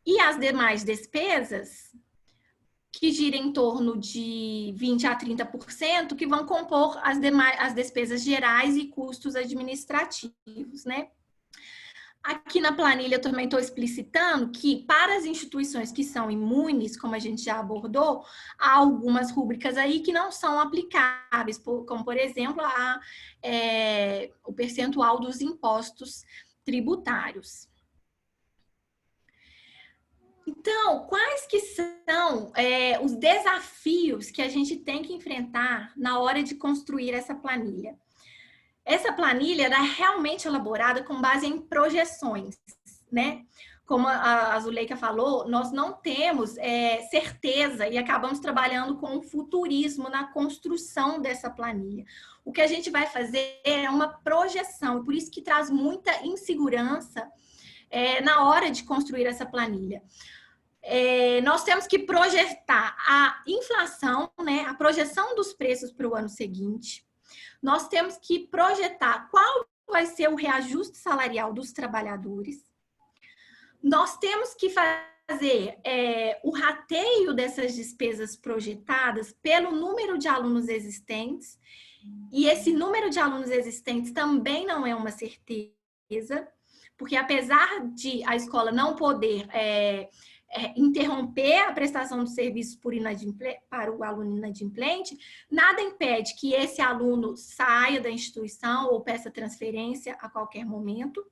E as demais despesas, que gira em torno de 20% a 30%, que vão compor as despesas gerais e custos administrativos, né? Aqui na planilha eu também estou explicitando que para as instituições que são imunes, como a gente já abordou, há algumas rúbricas aí que não são aplicáveis, como por exemplo o percentual dos impostos tributários. Então, quais que são os desafios que a gente tem que enfrentar na hora de construir essa planilha? Essa planilha era realmente elaborada com base em projeções, né? Como a Zuleika falou, nós não temos certeza e acabamos trabalhando com o futurismo na construção dessa planilha. O que a gente vai fazer é uma projeção, por isso que traz muita insegurança na hora de construir essa planilha. Nós temos que projetar a inflação, né, a projeção dos preços para o ano seguinte. Nós temos que projetar qual vai ser o reajuste salarial dos trabalhadores. Nós temos que fazer o rateio dessas despesas projetadas pelo número de alunos existentes. E esse número de alunos existentes também não é uma certeza, porque apesar de a escola não poder interromper a prestação do serviço para o aluno inadimplente, nada impede que esse aluno saia da instituição ou peça transferência a qualquer momento.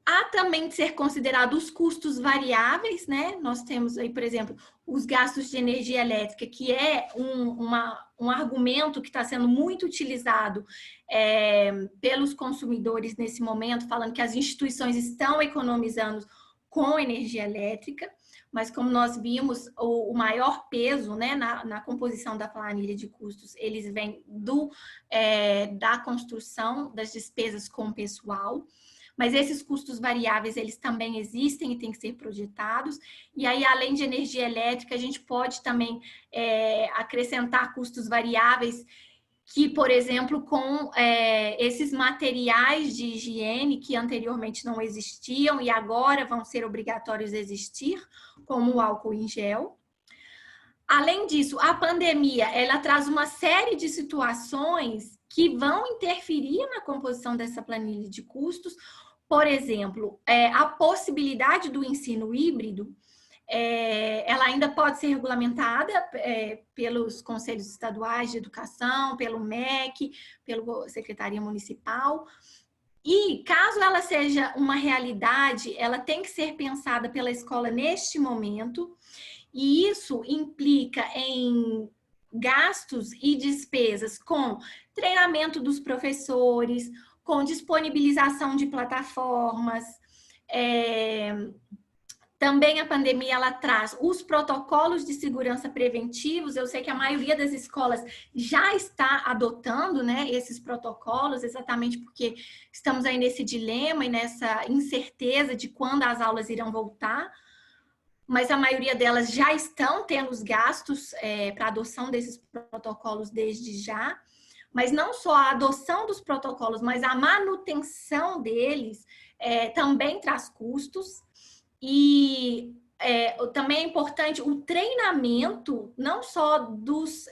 Há também de ser considerado os custos variáveis, né? Nós temos aí, por exemplo, os gastos de energia elétrica, que é um argumento que está sendo muito utilizado pelos consumidores nesse momento, falando que as instituições estão economizando com energia elétrica, mas como nós vimos, o maior peso, né, na composição da planilha de custos, eles vêm da construção das despesas com o pessoal, mas esses custos variáveis, eles também existem e têm que ser projetados, e aí, além de energia elétrica, a gente pode também acrescentar custos variáveis que, por exemplo, com esses materiais de higiene que anteriormente não existiam e agora vão ser obrigatórios a existir, como o álcool em gel. Além disso, a pandemia, ela traz uma série de situações que vão interferir na composição dessa planilha de custos. Por exemplo, a possibilidade do ensino híbrido, ela ainda pode ser regulamentada pelos conselhos estaduais de educação, pelo MEC, pela Secretaria Municipal. E caso ela seja uma realidade, ela tem que ser pensada pela escola neste momento, e isso implica em gastos e despesas com treinamento dos professores, com disponibilização de plataformas, Também a pandemia, ela traz os protocolos de segurança preventivos. Eu sei que a maioria das escolas já está adotando, né, esses protocolos, exatamente porque estamos aí nesse dilema e nessa incerteza de quando as aulas irão voltar. Mas a maioria delas já estão tendo os gastos para a adoção desses protocolos desde já. Mas não só a adoção dos protocolos, mas a manutenção deles também traz custos. E também é importante o treinamento, não só dos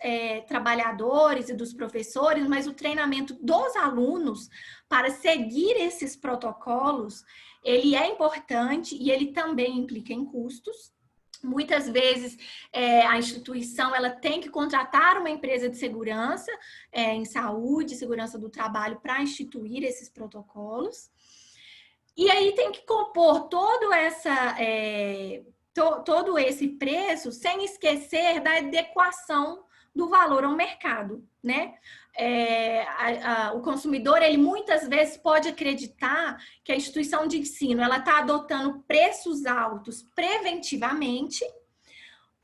trabalhadores e dos professores, mas o treinamento dos alunos para seguir esses protocolos. Ele é importante e ele também implica em custos. Muitas vezes a instituição ela tem que contratar uma empresa de segurança em saúde, segurança do trabalho, para instituir esses protocolos. E aí tem que compor todo esse preço sem esquecer da adequação do valor ao mercado, né? O consumidor, ele muitas vezes pode acreditar que a instituição de ensino ela está adotando preços altos preventivamente,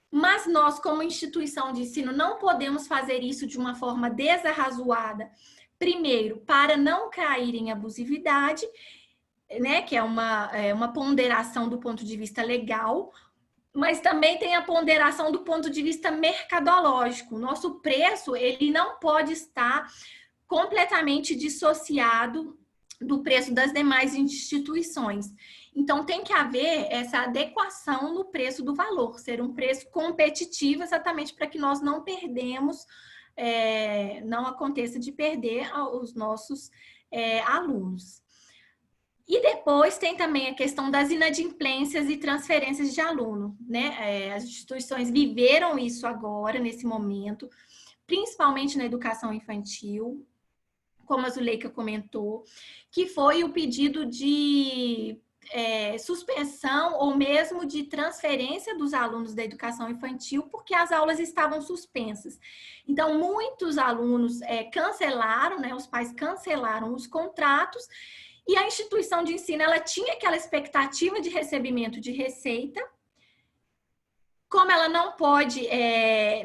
mas nós, como instituição de ensino, não podemos fazer isso de uma forma desarrazoada. Primeiro, para não cair em abusividade, né, que é uma ponderação do ponto de vista legal, mas também tem a ponderação do ponto de vista mercadológico. O nosso preço, ele não pode estar completamente dissociado do preço das demais instituições. Então, tem que haver essa adequação no preço do valor, ser um preço competitivo, exatamente para que nós não perdemos, não aconteça de perder os nossos alunos. E depois tem também a questão das inadimplências e transferências de aluno, né? As instituições viveram isso agora, nesse momento, principalmente na educação infantil, como a Zuleika comentou, que foi o pedido de suspensão ou mesmo de transferência dos alunos da educação infantil, porque as aulas estavam suspensas. Então, muitos alunos cancelaram, né? Os pais cancelaram os contratos. E a instituição de ensino, ela tinha aquela expectativa de recebimento de receita. Como ela não pode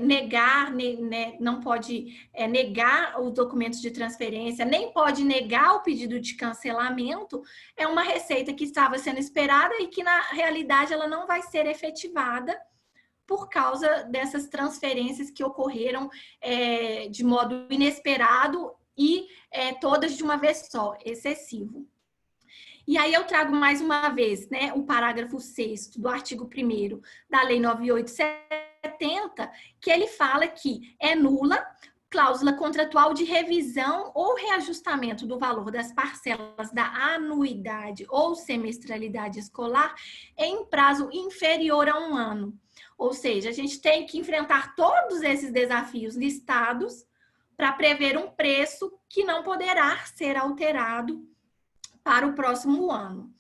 negar, né, não pode negar os documentos de transferência, nem pode negar o pedido de cancelamento, é uma receita que estava sendo esperada e que, na realidade, ela não vai ser efetivada por causa dessas transferências que ocorreram de modo inesperado e todas de uma vez só, excessivo. E aí eu trago mais uma vez, né, o parágrafo 6º do artigo 1º da Lei 9870, que ele fala que é nula cláusula contratual de revisão ou reajustamento do valor das parcelas da anuidade ou semestralidade escolar em prazo inferior a 1 ano. Ou seja, a gente tem que enfrentar todos esses desafios listados para prever um preço que não poderá ser alterado para o próximo ano.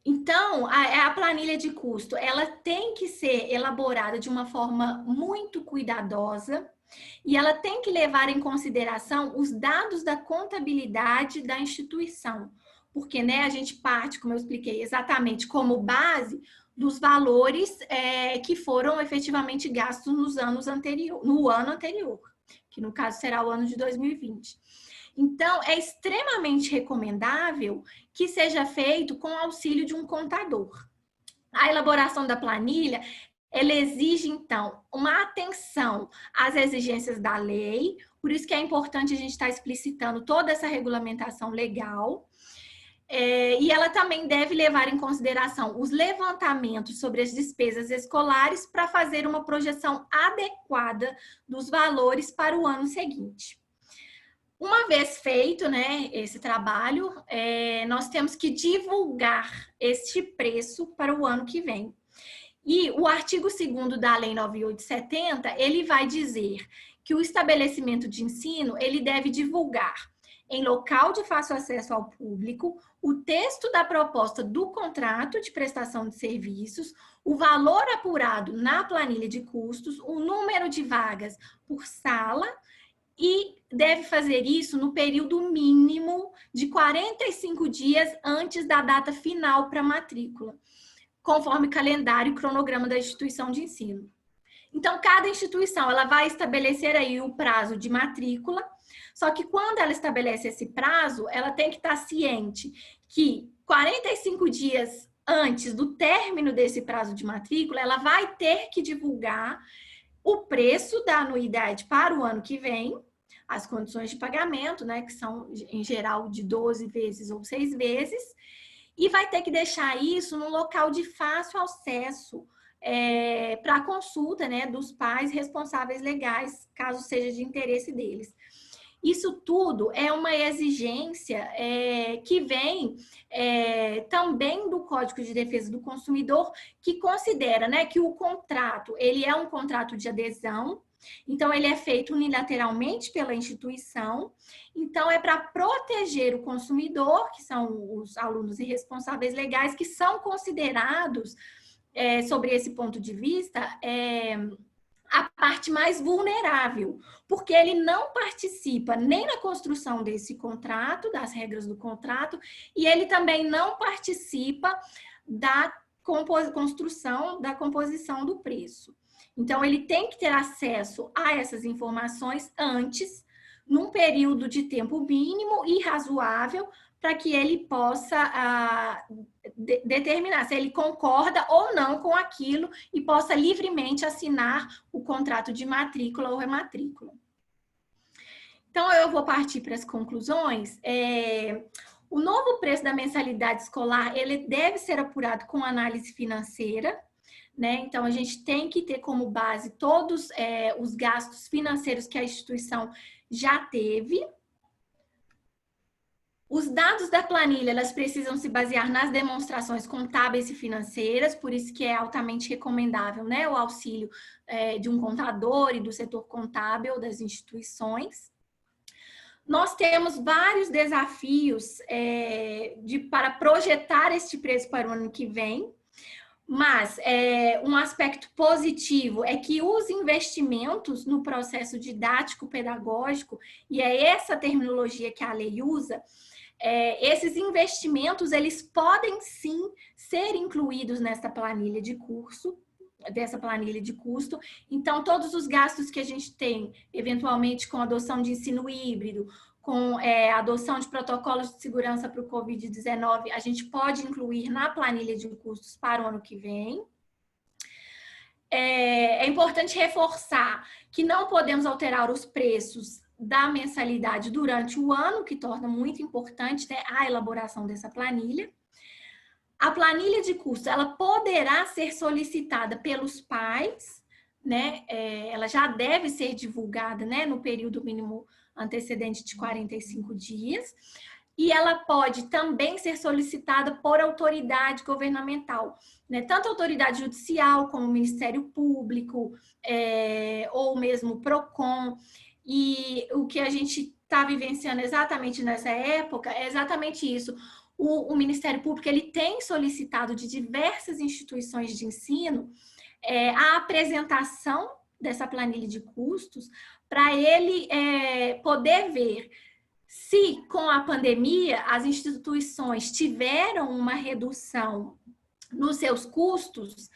Então, a planilha de custo, ela tem que ser elaborada de uma forma muito cuidadosa e ela tem que levar em consideração os dados da contabilidade da instituição, porque, né, a gente parte, como eu expliquei, exatamente como base dos valores que foram efetivamente gastos no ano anterior, que no caso será o ano de 2020. Então, é extremamente recomendável que seja feito com o auxílio de um contador. A elaboração da planilha, ela exige, então, uma atenção às exigências da lei, por isso que é importante a gente estar explicitando toda essa regulamentação legal. E ela também deve levar em consideração os levantamentos sobre as despesas escolares para fazer uma projeção adequada dos valores para o ano seguinte. Uma vez feito, né, esse trabalho, nós temos que divulgar este preço para o ano que vem. E o artigo 2º da Lei 9870, ele vai dizer que o estabelecimento de ensino, ele deve divulgar em local de fácil acesso ao público o texto da proposta do contrato de prestação de serviços, o valor apurado na planilha de custos, o número de vagas por sala e deve fazer isso no período mínimo de 45 dias antes da data final para a matrícula, conforme calendário e cronograma da instituição de ensino. Então, cada instituição ela vai estabelecer aí o prazo de matrícula, só que quando ela estabelece esse prazo, ela tem que estar ciente que 45 dias antes do término desse prazo de matrícula, ela vai ter que divulgar o preço da anuidade para o ano que vem, as condições de pagamento, né, que são, em geral, de 12 vezes ou 6 vezes, e vai ter que deixar isso num local de fácil acesso para consulta, né, dos pais responsáveis legais, caso seja de interesse deles. Isso tudo é uma exigência que vem também do Código de Defesa do Consumidor, que considera, né, que o contrato ele é um contrato de adesão, então ele é feito unilateralmente pela instituição, então é para proteger o consumidor, que são os alunos e responsáveis legais, que são considerados, sobre esse ponto de vista, a parte mais vulnerável, porque ele não participa nem na construção desse contrato, das regras do contrato, e ele também não participa da construção, da composição do preço. Então, ele tem que ter acesso a essas informações antes, num período de tempo mínimo e razoável, para que ele possa determinar se ele concorda ou não com aquilo e possa livremente assinar o contrato de matrícula ou rematrícula. Então, eu vou partir para as conclusões. O novo preço da mensalidade escolar, ele deve ser apurado com análise financeira, né? Então, a gente tem que ter como base todos os gastos financeiros que a instituição já teve. Os dados da planilha, elas precisam se basear nas demonstrações contábeis e financeiras, por isso que é altamente recomendável, né, o auxílio de um contador e do setor contábil das instituições. Nós temos vários desafios para projetar este preço para o ano que vem, mas um aspecto positivo é que os investimentos no processo didático-pedagógico, e é essa terminologia que a lei usa, esses investimentos, eles podem sim ser incluídos nessa planilha de curso, dessa planilha de custo. Então, todos os gastos que a gente tem, eventualmente com adoção de ensino híbrido, com adoção de protocolos de segurança para o Covid-19, a gente pode incluir na planilha de custos para o ano que vem. É importante reforçar que não podemos alterar os preços da mensalidade durante o ano, que torna muito importante, né, a elaboração dessa planilha. A planilha de custo, ela poderá ser solicitada pelos pais, né, ela já deve ser divulgada, né, no período mínimo antecedente de 45 dias, e ela pode também ser solicitada por autoridade governamental, né? Tanto a autoridade judicial como o Ministério Público, ou mesmo o PROCON. E o que a gente está vivenciando exatamente nessa época é exatamente isso. O Ministério Público ele tem solicitado de diversas instituições de ensino a apresentação dessa planilha de custos para ele poder ver se, com a pandemia, as instituições tiveram uma redução nos seus custos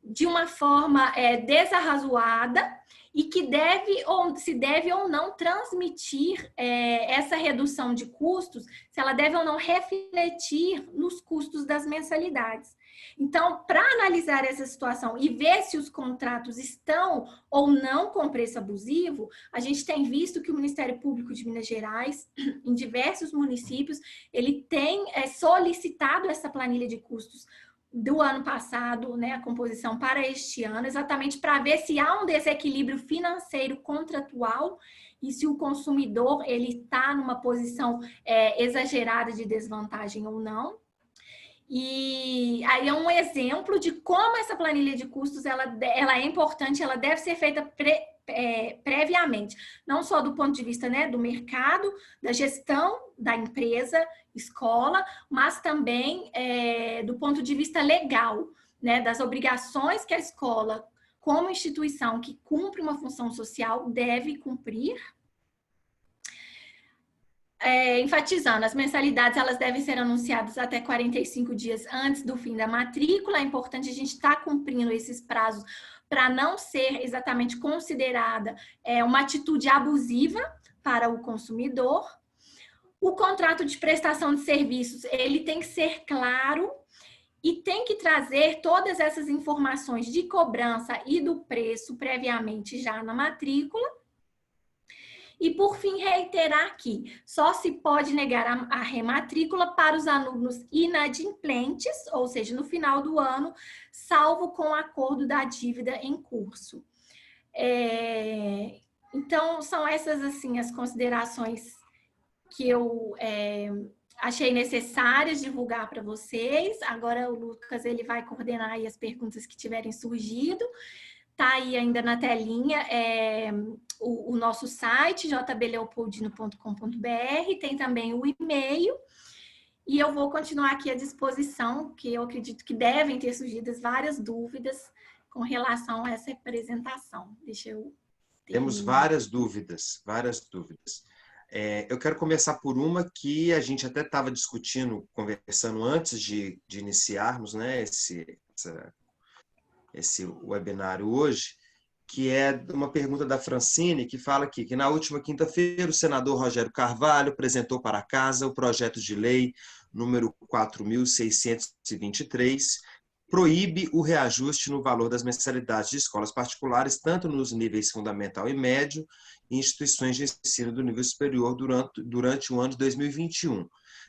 de uma forma desarrazoada e que se deve ou não transmitir essa redução de custos, se ela deve ou não refletir nos custos das mensalidades. Então, para analisar essa situação e ver se os contratos estão ou não com preço abusivo, a gente tem visto que o Ministério Público de Minas Gerais, em diversos municípios, ele tem solicitado essa planilha de custos do ano passado, né, a composição para este ano, exatamente para ver se há um desequilíbrio financeiro contratual e se o consumidor ele está numa posição exagerada de desvantagem ou não. E aí é um exemplo de como essa planilha de custos ela é importante, ela deve ser feita previamente, não só do ponto de vista, né, do mercado, da gestão da empresa, escola, mas também do ponto de vista legal, né, das obrigações que a escola, como instituição que cumpre uma função social, deve cumprir. enfatizando, as mensalidades elas devem ser anunciadas até 45 dias antes do fim da matrícula. É importante a gente estar cumprindo esses prazos para não ser exatamente considerada uma atitude abusiva para o consumidor. O contrato de prestação de serviços, ele tem que ser claro e tem que trazer todas essas informações de cobrança e do preço previamente já na matrícula. E, por fim, reiterar que só se pode negar a rematrícula para os alunos inadimplentes, ou seja, no final do ano, salvo com o acordo da dívida em curso. Então, são essas, assim, as considerações que eu achei necessárias divulgar para vocês. Agora o Lucas ele vai coordenar aí as perguntas que tiverem surgido. Está aí ainda na telinha o nosso site, jbleopoldino.com.br, tem também o e-mail, e eu vou continuar aqui à disposição, porque eu acredito que devem ter surgido várias dúvidas com relação a essa apresentação. Deixa eu terminar. Temos várias dúvidas, eu quero começar por uma que a gente até estava discutindo, conversando antes de iniciarmos, né, esse webinário hoje, que é uma pergunta da Francine, que fala aqui que na última quinta-feira o senador Rogério Carvalho apresentou para a Casa o projeto de lei número 4.623, proíbe o reajuste no valor das mensalidades de escolas particulares, tanto nos níveis fundamental e médio, e instituições de ensino do nível superior durante o ano de 2021.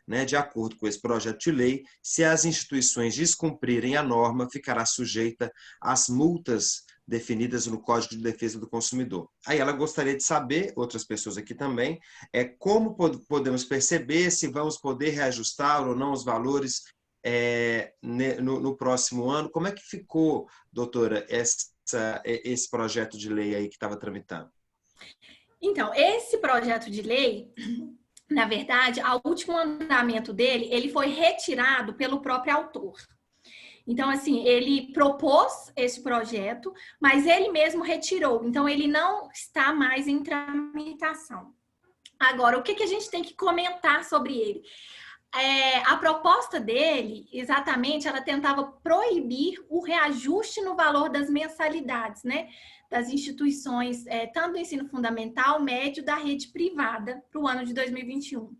Né? De acordo com esse projeto de lei, se as instituições descumprirem a norma, ficará sujeita às multas definidas no Código de Defesa do Consumidor. Aí ela gostaria de saber, outras pessoas aqui também, como podemos perceber se vamos poder reajustar ou não os valores no próximo ano. Como é que ficou, doutora, esse projeto de lei aí que estava tramitando? Então, esse projeto de lei, na verdade, o último andamento dele, ele foi retirado pelo próprio autor. Então, assim, ele propôs esse projeto, mas ele mesmo retirou. Então, ele não está mais em tramitação. Agora, o que a gente tem que comentar sobre ele? A proposta dele, exatamente, ela tentava proibir o reajuste no valor das mensalidades, né? Das instituições, tanto do ensino fundamental, médio, da rede privada, para o ano de 2021.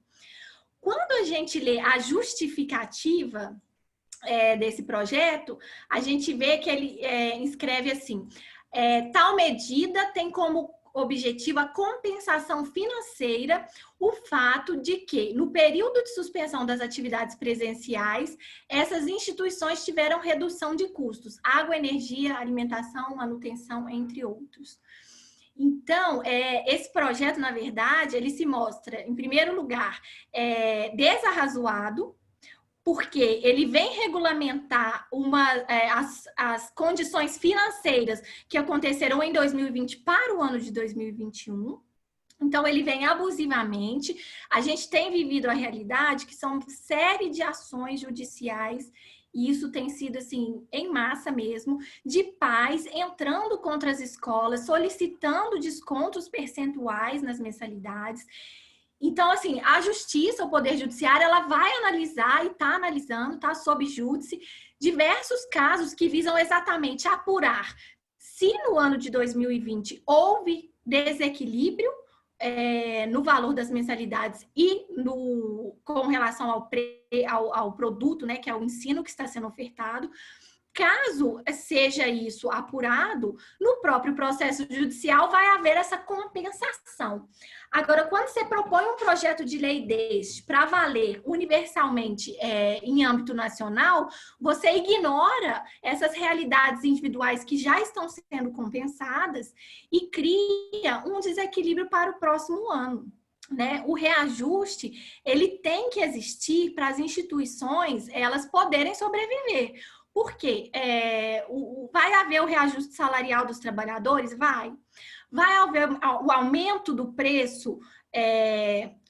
Quando a gente lê a justificativa desse projeto, a gente vê que ele escreve assim, tal medida tem como objetivo a compensação financeira, o fato de que, no período de suspensão das atividades presenciais, essas instituições tiveram redução de custos, água, energia, alimentação, manutenção, entre outros. Então, esse projeto, na verdade, ele se mostra, em primeiro lugar, desarrazoado, porque ele vem regulamentar as condições financeiras que aconteceram em 2020 para o ano de 2021. Então, ele vem abusivamente. A gente tem vivido a realidade que são série de ações judiciais, e isso tem sido, assim, em massa mesmo, de pais entrando contra as escolas, solicitando descontos percentuais nas mensalidades. Então, assim, a justiça, o Poder Judiciário, ela vai analisar e está analisando, está sob júdice, diversos casos que visam exatamente apurar se no ano de 2020 houve desequilíbrio no valor das mensalidades e com relação ao produto, né, que é o ensino que está sendo ofertado. Caso seja isso apurado, no próprio processo judicial vai haver essa compensação. Agora, quando você propõe um projeto de lei deste para valer universalmente em âmbito nacional, você ignora essas realidades individuais que já estão sendo compensadas e cria um desequilíbrio para o próximo ano. Né? O reajuste, ele tem que existir para as instituições elas poderem sobreviver. Por quê? Vai haver o reajuste salarial dos trabalhadores? Vai. Vai haver o aumento do preço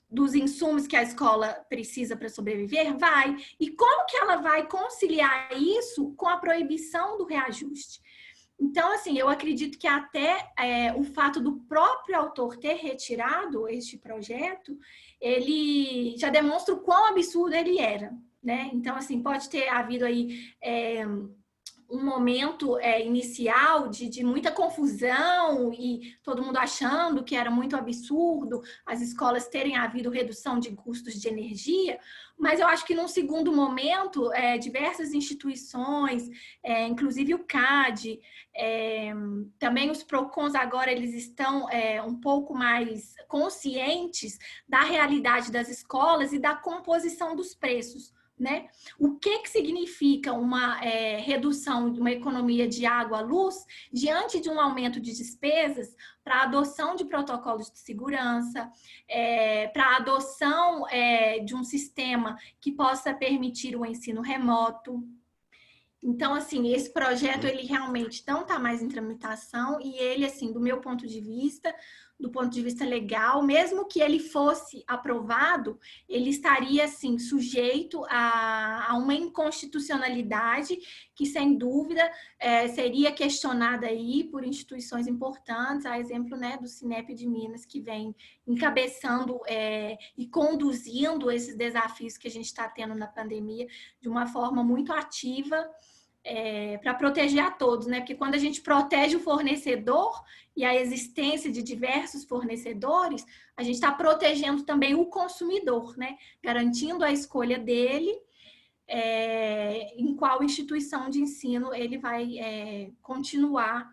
dos insumos que a escola precisa para sobreviver? Vai. E como que ela vai conciliar isso com a proibição do reajuste? Então, assim, eu acredito que até o fato do próprio autor ter retirado este projeto, ele já demonstra o quão absurdo ele era, né? Então, assim, pode ter havido aí um momento inicial de muita confusão e todo mundo achando que era muito absurdo as escolas terem havido redução de custos de energia, mas eu acho que num segundo momento, diversas instituições, inclusive o CAD, também os PROCONs agora eles estão um pouco mais conscientes da realidade das escolas e da composição dos preços. Né? O que significa uma redução de uma economia de água à luz diante de um aumento de despesas para a adoção de protocolos de segurança, para a adoção de um sistema que possa permitir o ensino remoto. Então, assim, esse projeto, ele realmente não está mais em tramitação e ele, assim, do meu ponto de vista legal, mesmo que ele fosse aprovado, ele estaria, assim, sujeito a uma inconstitucionalidade que, sem dúvida, seria questionada aí por instituições importantes, a exemplo, né, do Cinep de Minas, que vem encabeçando e conduzindo esses desafios que a gente está tendo na pandemia de uma forma muito ativa, para proteger a todos, né? Porque quando a gente protege o fornecedor e a existência de diversos fornecedores, a gente está protegendo também o consumidor, né? Garantindo a escolha dele em qual instituição de ensino ele vai continuar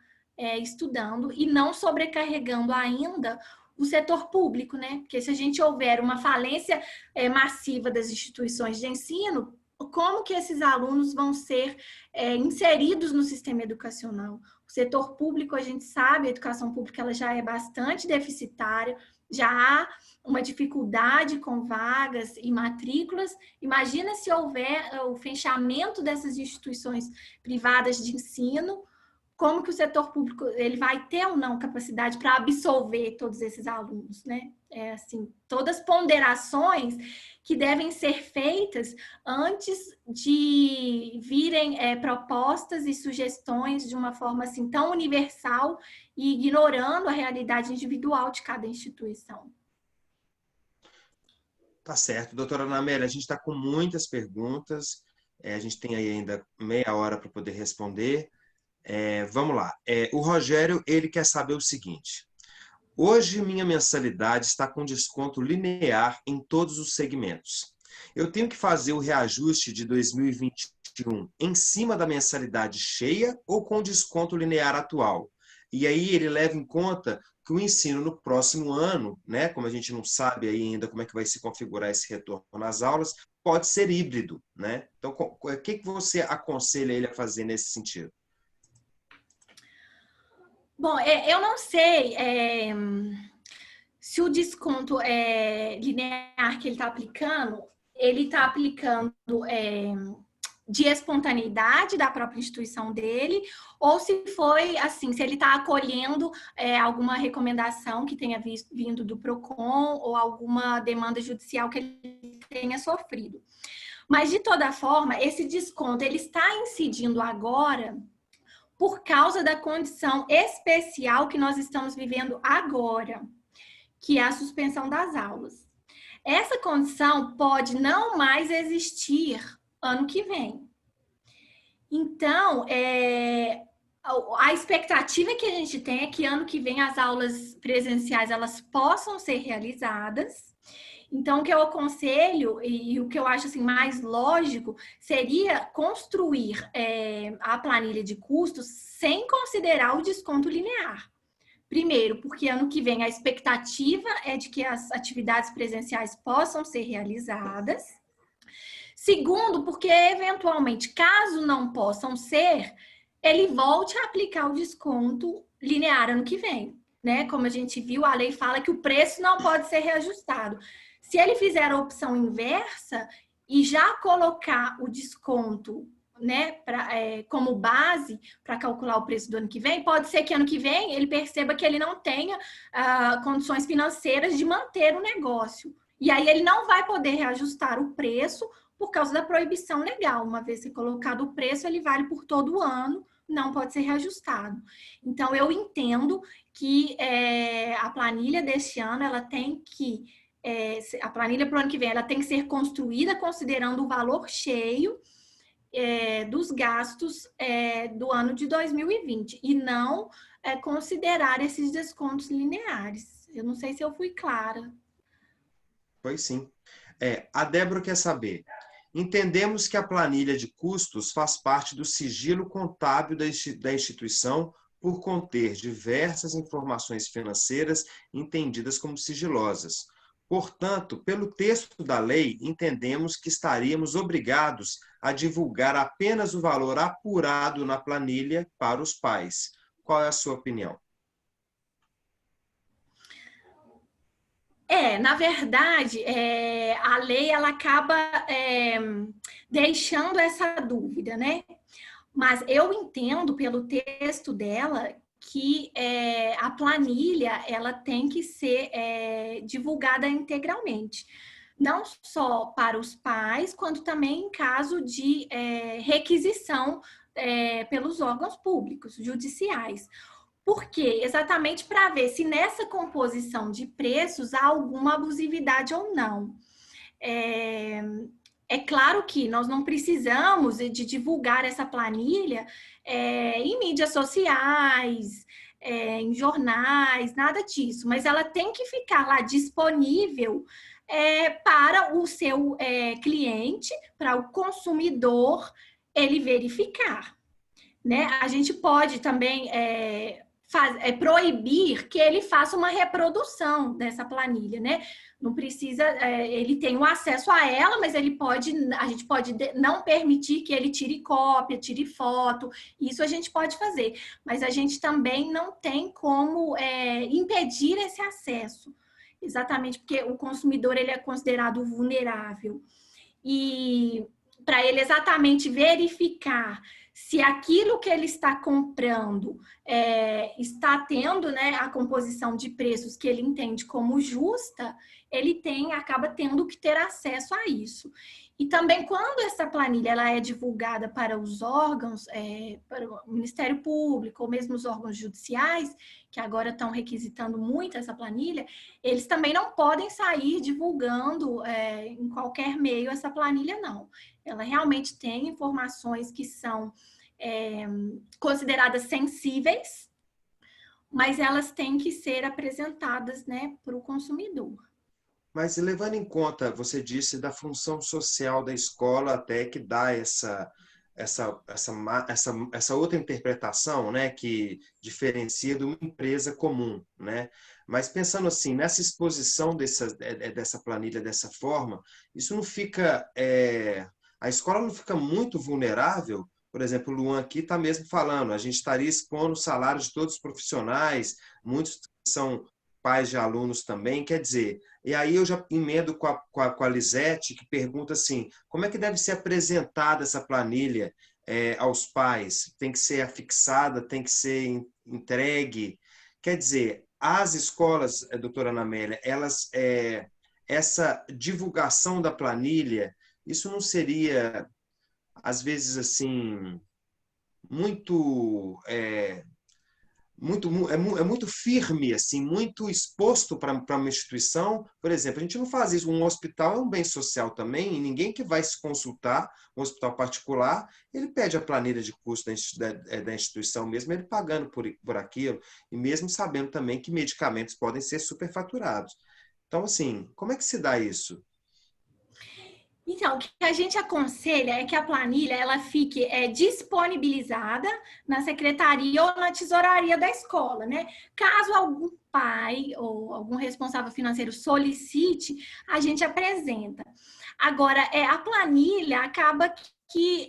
estudando e não sobrecarregando ainda o setor público, né? Porque se a gente houver uma falência massiva das instituições de ensino, como que esses alunos vão ser inseridos no sistema educacional? O setor público, a gente sabe, a educação pública ela já é bastante deficitária, já há uma dificuldade com vagas e matrículas. Imagina se houver o fechamento dessas instituições privadas de ensino, como que o setor público ele vai ter ou não capacidade para absolver todos esses alunos, né? Assim, todas ponderações que devem ser feitas antes de virem propostas e sugestões de uma forma assim tão universal e ignorando a realidade individual de cada instituição. Tá certo, doutora Ana Amélia, a gente está com muitas perguntas, a gente tem aí ainda meia hora para poder responder. Vamos lá. O Rogério, ele quer saber o seguinte: hoje minha mensalidade está com desconto linear em todos os segmentos. Eu tenho que fazer o reajuste de 2021 em cima da mensalidade cheia ou com desconto linear atual? E aí ele leva em conta que o ensino no próximo ano, né, como a gente não sabe ainda como é que vai se configurar esse retorno nas aulas, pode ser híbrido, né? Então, o que você aconselha ele a fazer nesse sentido? Bom, eu não sei se o desconto linear que ele está aplicando de espontaneidade da própria instituição dele, ou se foi assim, se ele está acolhendo alguma recomendação que tenha vindo do PROCON ou alguma demanda judicial que ele tenha sofrido. Mas, de toda forma, esse desconto ele está incidindo agora por causa da condição especial que nós estamos vivendo agora, que é a suspensão das aulas. Essa condição pode não mais existir ano que vem. Então, a expectativa que a gente tem é que ano que vem as aulas presenciais elas possam ser realizadas. Então, o que eu aconselho e o que eu acho assim, mais lógico seria construir a planilha de custos sem considerar o desconto linear. Primeiro, porque ano que vem a expectativa é de que as atividades presenciais possam ser realizadas. Segundo, porque eventualmente, caso não possam ser, ele volte a aplicar o desconto linear ano que vem, né? Como a gente viu, a lei fala que o preço não pode ser reajustado. Se ele fizer a opção inversa e já colocar o desconto, né, como base para calcular o preço do ano que vem, pode ser que ano que vem ele perceba que ele não tenha condições financeiras de manter o negócio. E aí ele não vai poder reajustar o preço por causa da proibição legal. Uma vez que colocado o preço, ele vale por todo o ano, não pode ser reajustado. Então, eu entendo que a planilha deste ano, ela tem que, a planilha para o ano que vem, ela tem que ser construída considerando o valor cheio dos gastos do ano de 2020 e não considerar esses descontos lineares. Eu não sei se eu fui clara. Foi sim. A Débora quer saber. Entendemos que a planilha de custos faz parte do sigilo contábil da instituição por conter diversas informações financeiras entendidas como sigilosas. Portanto, pelo texto da lei, entendemos que estaríamos obrigados a divulgar apenas o valor apurado na planilha para os pais. Qual é a sua opinião? Na verdade, a lei ela acaba deixando essa dúvida, né? Mas eu entendo pelo texto dela que a planilha ela tem que ser divulgada integralmente, não só para os pais, quanto também em caso de requisição pelos órgãos públicos, judiciais. Por quê? Exatamente para ver se nessa composição de preços há alguma abusividade ou não. É claro que nós não precisamos de divulgar essa planilha em mídias sociais, em jornais, nada disso, mas ela tem que ficar lá disponível para o seu cliente, para o consumidor, ele verificar. Né? A gente pode também proibir que ele faça uma reprodução dessa planilha, né? Não precisa, ele tem o acesso a ela, mas a gente pode não permitir que ele tire cópia, tire foto, isso a gente pode fazer, mas a gente também não tem como impedir esse acesso, exatamente porque o consumidor ele é considerado vulnerável. E para ele exatamente verificar se aquilo que ele está comprando está tendo, né, a composição de preços que ele entende como justa, ele acaba tendo que ter acesso a isso. E também quando essa planilha ela é divulgada para os órgãos, para o Ministério Público ou mesmo os órgãos judiciais, que agora estão requisitando muito essa planilha, eles também não podem sair divulgando em qualquer meio essa planilha, não. Ela realmente tem informações que são consideradas sensíveis, mas elas têm que ser apresentadas, né, para o consumidor. Mas levando em conta, você disse da função social da escola até que dá essa outra interpretação, né, que diferencia de uma empresa comum, né? Mas pensando assim, nessa exposição dessa planilha dessa forma, isso não fica, a escola não fica muito vulnerável? Por exemplo, o Luan aqui está mesmo falando, a gente estaria expondo o salário de todos os profissionais, muitos são pais de alunos também, quer dizer, e aí eu já emendo com a Lisete, que pergunta assim, como é que deve ser apresentada essa planilha aos pais? Tem que ser afixada, tem que ser entregue? Quer dizer, as escolas, doutora Ana Amélia, elas, essa divulgação da planilha, isso não seria, às vezes, assim, muito firme, assim, muito exposto para uma instituição? Por exemplo, a gente não faz isso. Um hospital é um bem social também, e ninguém que vai se consultar, um hospital particular, ele pede a planilha de custo da instituição mesmo, ele pagando por aquilo, e mesmo sabendo também que medicamentos podem ser superfaturados. Então, assim, como é que se dá isso? Então, o que a gente aconselha é que a planilha ela fique disponibilizada na secretaria ou na tesouraria da escola, né? Caso algum pai ou algum responsável financeiro solicite, a gente apresenta. Agora, a planilha acaba que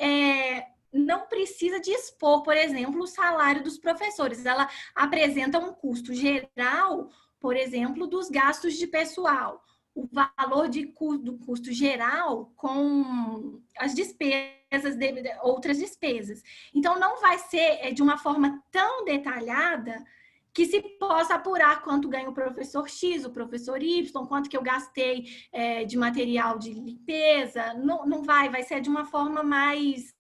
não precisa de expor, por exemplo, o salário dos professores. Ela apresenta um custo geral, por exemplo, dos gastos de pessoal, o valor do custo geral com as despesas, outras despesas. Então, não vai ser de uma forma tão detalhada que se possa apurar quanto ganha o professor X, o professor Y, quanto que eu gastei de material de limpeza. Não vai ser de uma forma mais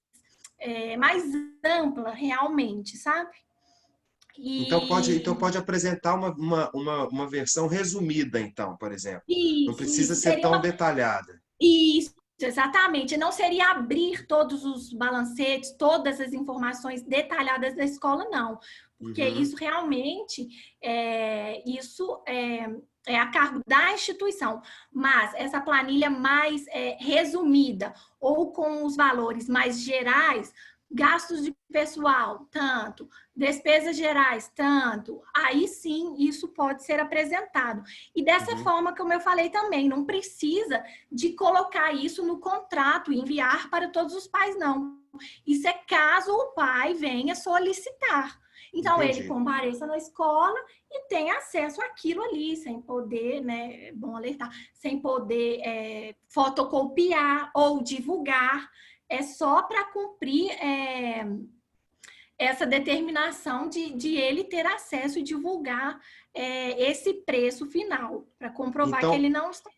mais ampla, realmente, sabe? Então pode apresentar uma versão resumida, então, por exemplo. Não precisa Isso ser seria tão detalhada. Isso, exatamente. Não seria abrir todos os balancetes, todas as informações detalhadas da escola, não. Porque Uhum. isso realmente é a cargo da instituição. Mas essa planilha mais resumida ou com os valores mais gerais, gastos de pessoal, tanto, despesas gerais, tanto, aí sim isso pode ser apresentado. E dessa Uhum. forma, como eu falei também, não precisa de colocar isso no contrato e enviar para todos os pais, não. Isso é caso o pai venha solicitar. Então, ele Entendi. compareça na escola e tenha acesso àquilo ali, sem poder, né, é bom alertar, sem poder fotocopiar ou divulgar. É só para cumprir essa determinação de ele ter acesso e divulgar esse preço final, para comprovar que Então, ele não está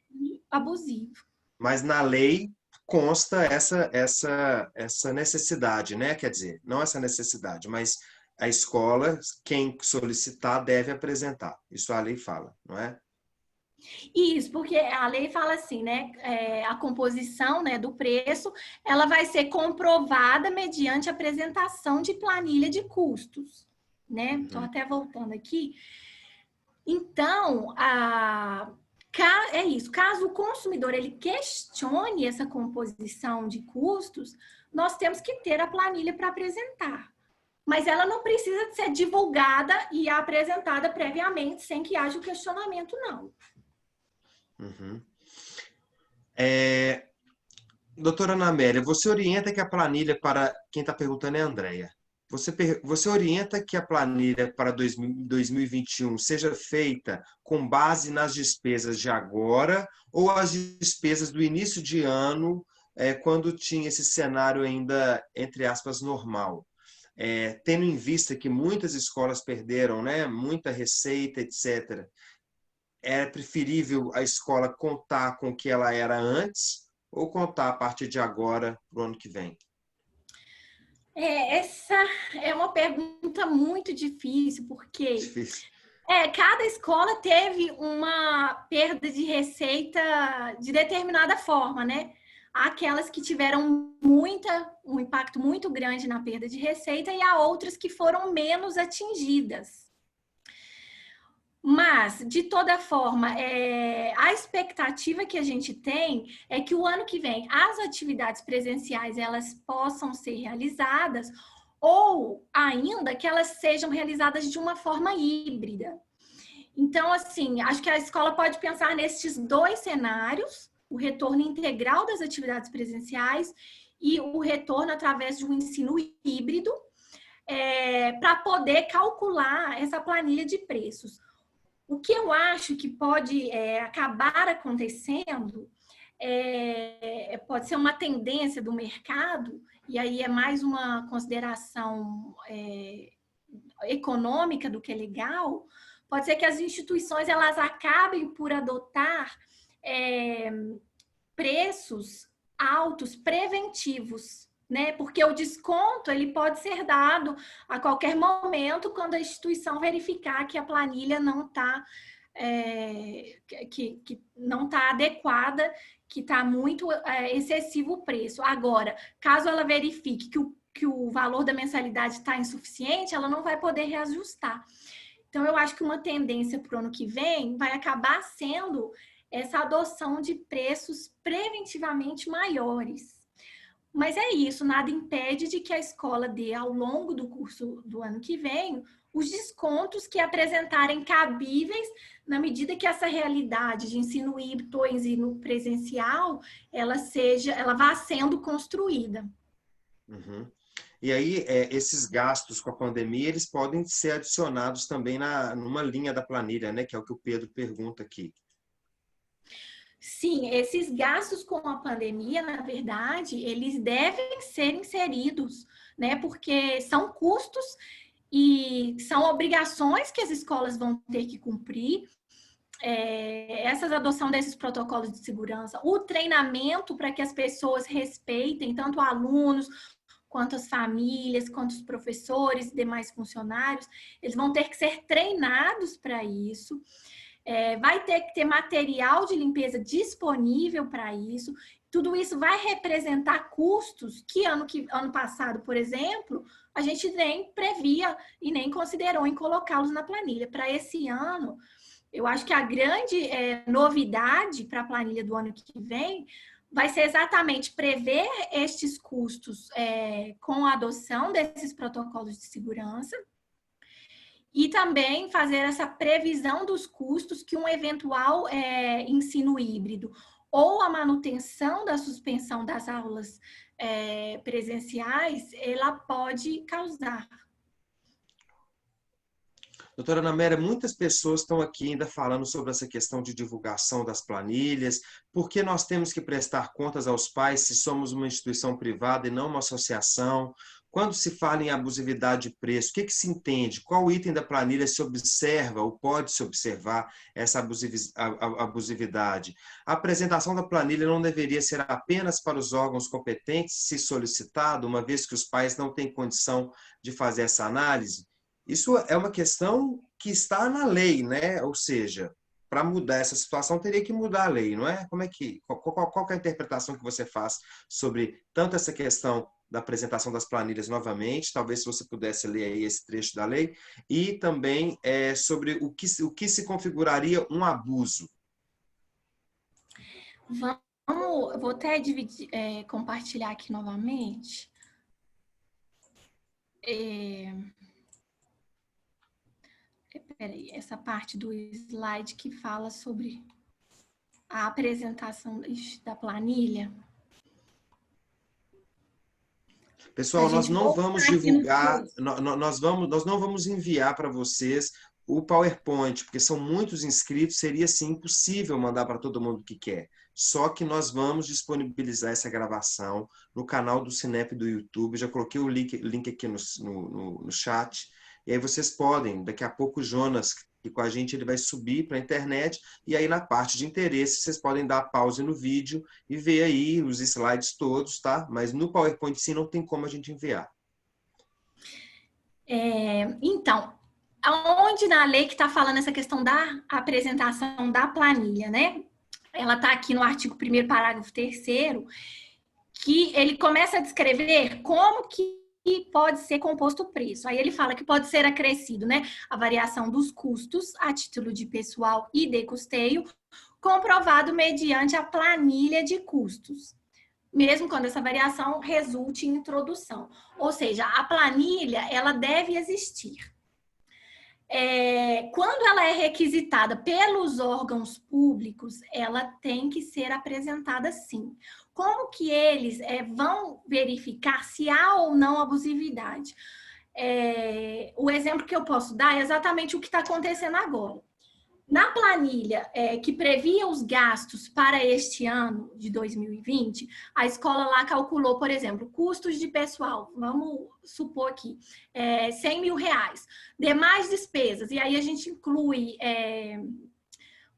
abusivo. mas na lei consta essa necessidade, né? Quer dizer, não essa necessidade, mas a escola, quem solicitar, deve apresentar. Isso a lei fala, não é? Isso, porque a lei fala assim, né? A composição, né, do preço, ela vai ser comprovada mediante apresentação de planilha de custos, né? Estou Uhum. até voltando aqui. Então, é isso. Caso o consumidor ele questione essa composição de custos, nós temos que ter a planilha para apresentar. Mas ela não precisa ser divulgada e apresentada previamente, sem que haja o questionamento, não. Uhum. Doutora Ana Amélia, você orienta que a planilha para... Quem está perguntando é a Andréia. Você orienta que a planilha para 2021 seja feita com base nas despesas de agora ou as despesas do início de ano, quando tinha esse cenário ainda, entre aspas, normal? Tendo em vista que muitas escolas perderam, né, muita receita, etc. É preferível a escola contar com o que ela era antes ou contar a partir de agora para o ano que vem? Essa é uma pergunta muito difícil, porque Difícil. cada escola teve uma perda de receita de determinada forma, né? Há aquelas que tiveram um impacto muito grande na perda de receita e há outras que foram menos atingidas. Mas, de toda forma, a expectativa que a gente tem é que o ano que vem as atividades presenciais elas possam ser realizadas ou ainda que elas sejam realizadas de uma forma híbrida. Então, assim, acho que a escola pode pensar nesses dois cenários, o retorno integral das atividades presenciais e o retorno através de um ensino híbrido, para poder calcular essa planilha de preços. O que eu acho que pode acabar acontecendo pode ser uma tendência do mercado, e aí é mais uma consideração econômica do que legal, pode ser que as instituições elas acabem por adotar preços altos preventivos, né? Porque o desconto ele pode ser dado a qualquer momento quando a instituição verificar que a planilha não está que não está adequada, que está muito excessivo o preço. Agora, caso ela verifique que o valor da mensalidade está insuficiente, ela não vai poder reajustar. Então, eu acho que uma tendência para o ano que vem vai acabar sendo essa adoção de preços preventivamente maiores. Mas é isso, nada impede de que a escola dê, ao longo do curso do ano que vem, os descontos que apresentarem cabíveis na medida que essa realidade de ensino híbrido ou ensino presencial, ela vá sendo construída. Uhum. E aí, esses gastos com a pandemia, eles podem ser adicionados também numa linha da planilha, né? Que é o que o Pedro pergunta aqui. Sim, esses gastos com a pandemia, na verdade, eles devem ser inseridos, né? Porque são custos e são obrigações que as escolas vão ter que cumprir. Essa adoção desses protocolos de segurança, o treinamento para que as pessoas respeitem, tanto alunos quanto as famílias, quanto os professores e demais funcionários, eles vão ter que ser treinados para isso. Vai ter que ter material de limpeza disponível para isso. Tudo isso vai representar custos que ano passado, por exemplo, a gente nem previa e nem considerou em colocá-los na planilha. Para esse ano, eu acho que a grande novidade para a planilha do ano que vem vai ser exatamente prever estes custos com a adoção desses protocolos de segurança e também fazer essa previsão dos custos que um eventual ensino híbrido ou a manutenção da suspensão das aulas presenciais, ela pode causar. Doutora Ana Amélia, muitas pessoas estão aqui ainda falando sobre essa questão de divulgação das planilhas, por que nós temos que prestar contas aos pais se somos uma instituição privada e não uma associação? Quando se fala em abusividade de preço, o que se entende? Qual item da planilha se observa ou pode se observar essa abusividade? A apresentação da planilha não deveria ser apenas para os órgãos competentes, se solicitado, uma vez que os pais não têm condição de fazer essa análise? Isso é uma questão que está na lei, né? Ou seja, para mudar essa situação teria que mudar a lei, não é? Qual que é a interpretação que você faz sobre tanto essa questão da apresentação das planilhas novamente, talvez se você pudesse ler aí esse trecho da lei, e também sobre o que se configuraria um abuso? Eu vou até dividir, compartilhar aqui novamente. Peraí, essa parte do slide que fala sobre a apresentação da planilha. Pessoal, nós não vamos divulgar, nós não vamos enviar para vocês o PowerPoint, porque são muitos inscritos, seria assim impossível mandar para todo mundo que quer. Só que nós vamos disponibilizar essa gravação no canal do Cinep do YouTube. Já coloquei o link aqui no chat. E aí vocês podem, daqui a pouco o Jonas, que com a gente ele vai subir para a internet, e aí na parte de interesse vocês podem dar pause no vídeo e ver aí os slides todos, tá? Mas no PowerPoint sim não tem como a gente enviar. Então, aonde na lei que está falando essa questão da apresentação da planilha, né? Ela está aqui no artigo 1º, parágrafo 3º, que ele começa a descrever como que pode ser composto o preço. Aí ele fala que pode ser acrescido, né, a variação dos custos a título de pessoal e de custeio, comprovado mediante a planilha de custos, mesmo quando essa variação resulte em introdução. Ou seja, a planilha, ela deve existir. Quando ela é requisitada pelos órgãos públicos, ela tem que ser apresentada sim. Como que eles vão verificar se há ou não abusividade? O exemplo que eu posso dar é exatamente o que está acontecendo agora. Na planilha que previa os gastos para este ano de 2020, a escola lá calculou, por exemplo, custos de pessoal, vamos supor aqui, R$100 mil. Demais despesas, e aí a gente inclui,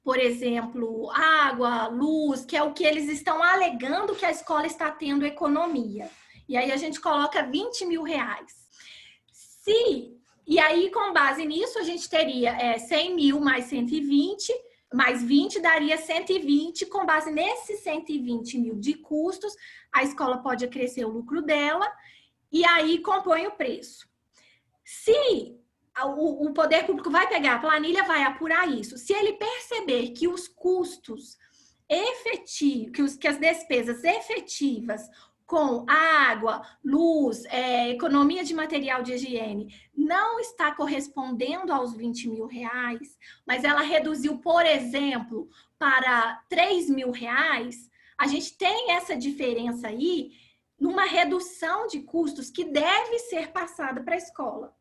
por exemplo, água, luz, que é o que eles estão alegando que a escola está tendo economia. E aí a gente coloca R$20 mil. E aí, com base nisso, a gente teria 100 mil mais 120, mais 20 daria 120. Com base nesses 120 mil de custos, a escola pode acrescer o lucro dela e aí compõe o preço. Se o poder público vai pegar a planilha, vai apurar isso. Se ele perceber que os custos efetivos, que as despesas efetivas com água, luz, economia de material de higiene, não está correspondendo aos R$20 mil, mas ela reduziu, por exemplo, para R$3 mil, a gente tem essa diferença aí numa redução de custos que deve ser passada para a escola.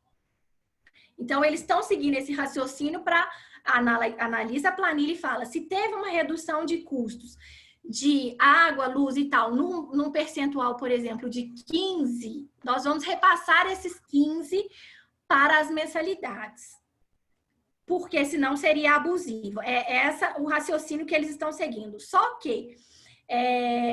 Então, eles estão seguindo esse raciocínio para analisar a planilha e fala, se teve uma redução de custos de água, luz e tal, num percentual, por exemplo, de 15, nós vamos repassar esses 15 para as mensalidades. Porque senão seria abusivo. Essa o raciocínio que eles estão seguindo. Só que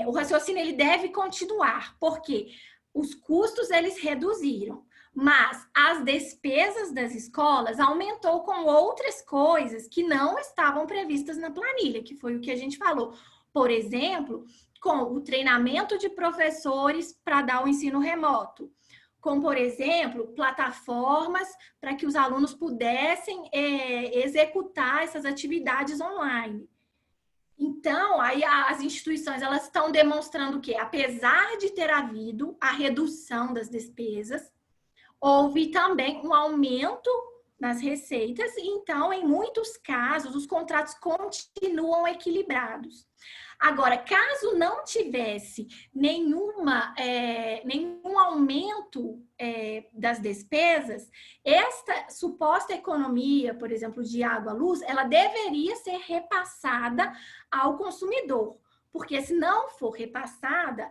o raciocínio ele deve continuar, porque os custos eles reduziram, mas as despesas das escolas aumentou com outras coisas que não estavam previstas na planilha, que foi o que a gente falou. Por exemplo, com o treinamento de professores para dar o ensino remoto, com, por exemplo, plataformas para que os alunos pudessem executar essas atividades online. Então, aí as instituições elas estão demonstrando que, apesar de ter havido a redução das despesas, houve também um aumento nas receitas, e então, em muitos casos, os contratos continuam equilibrados. Agora, caso não tivesse nenhum aumento das despesas, esta suposta economia, por exemplo, de água, luz, ela deveria ser repassada ao consumidor. Porque se não for repassada,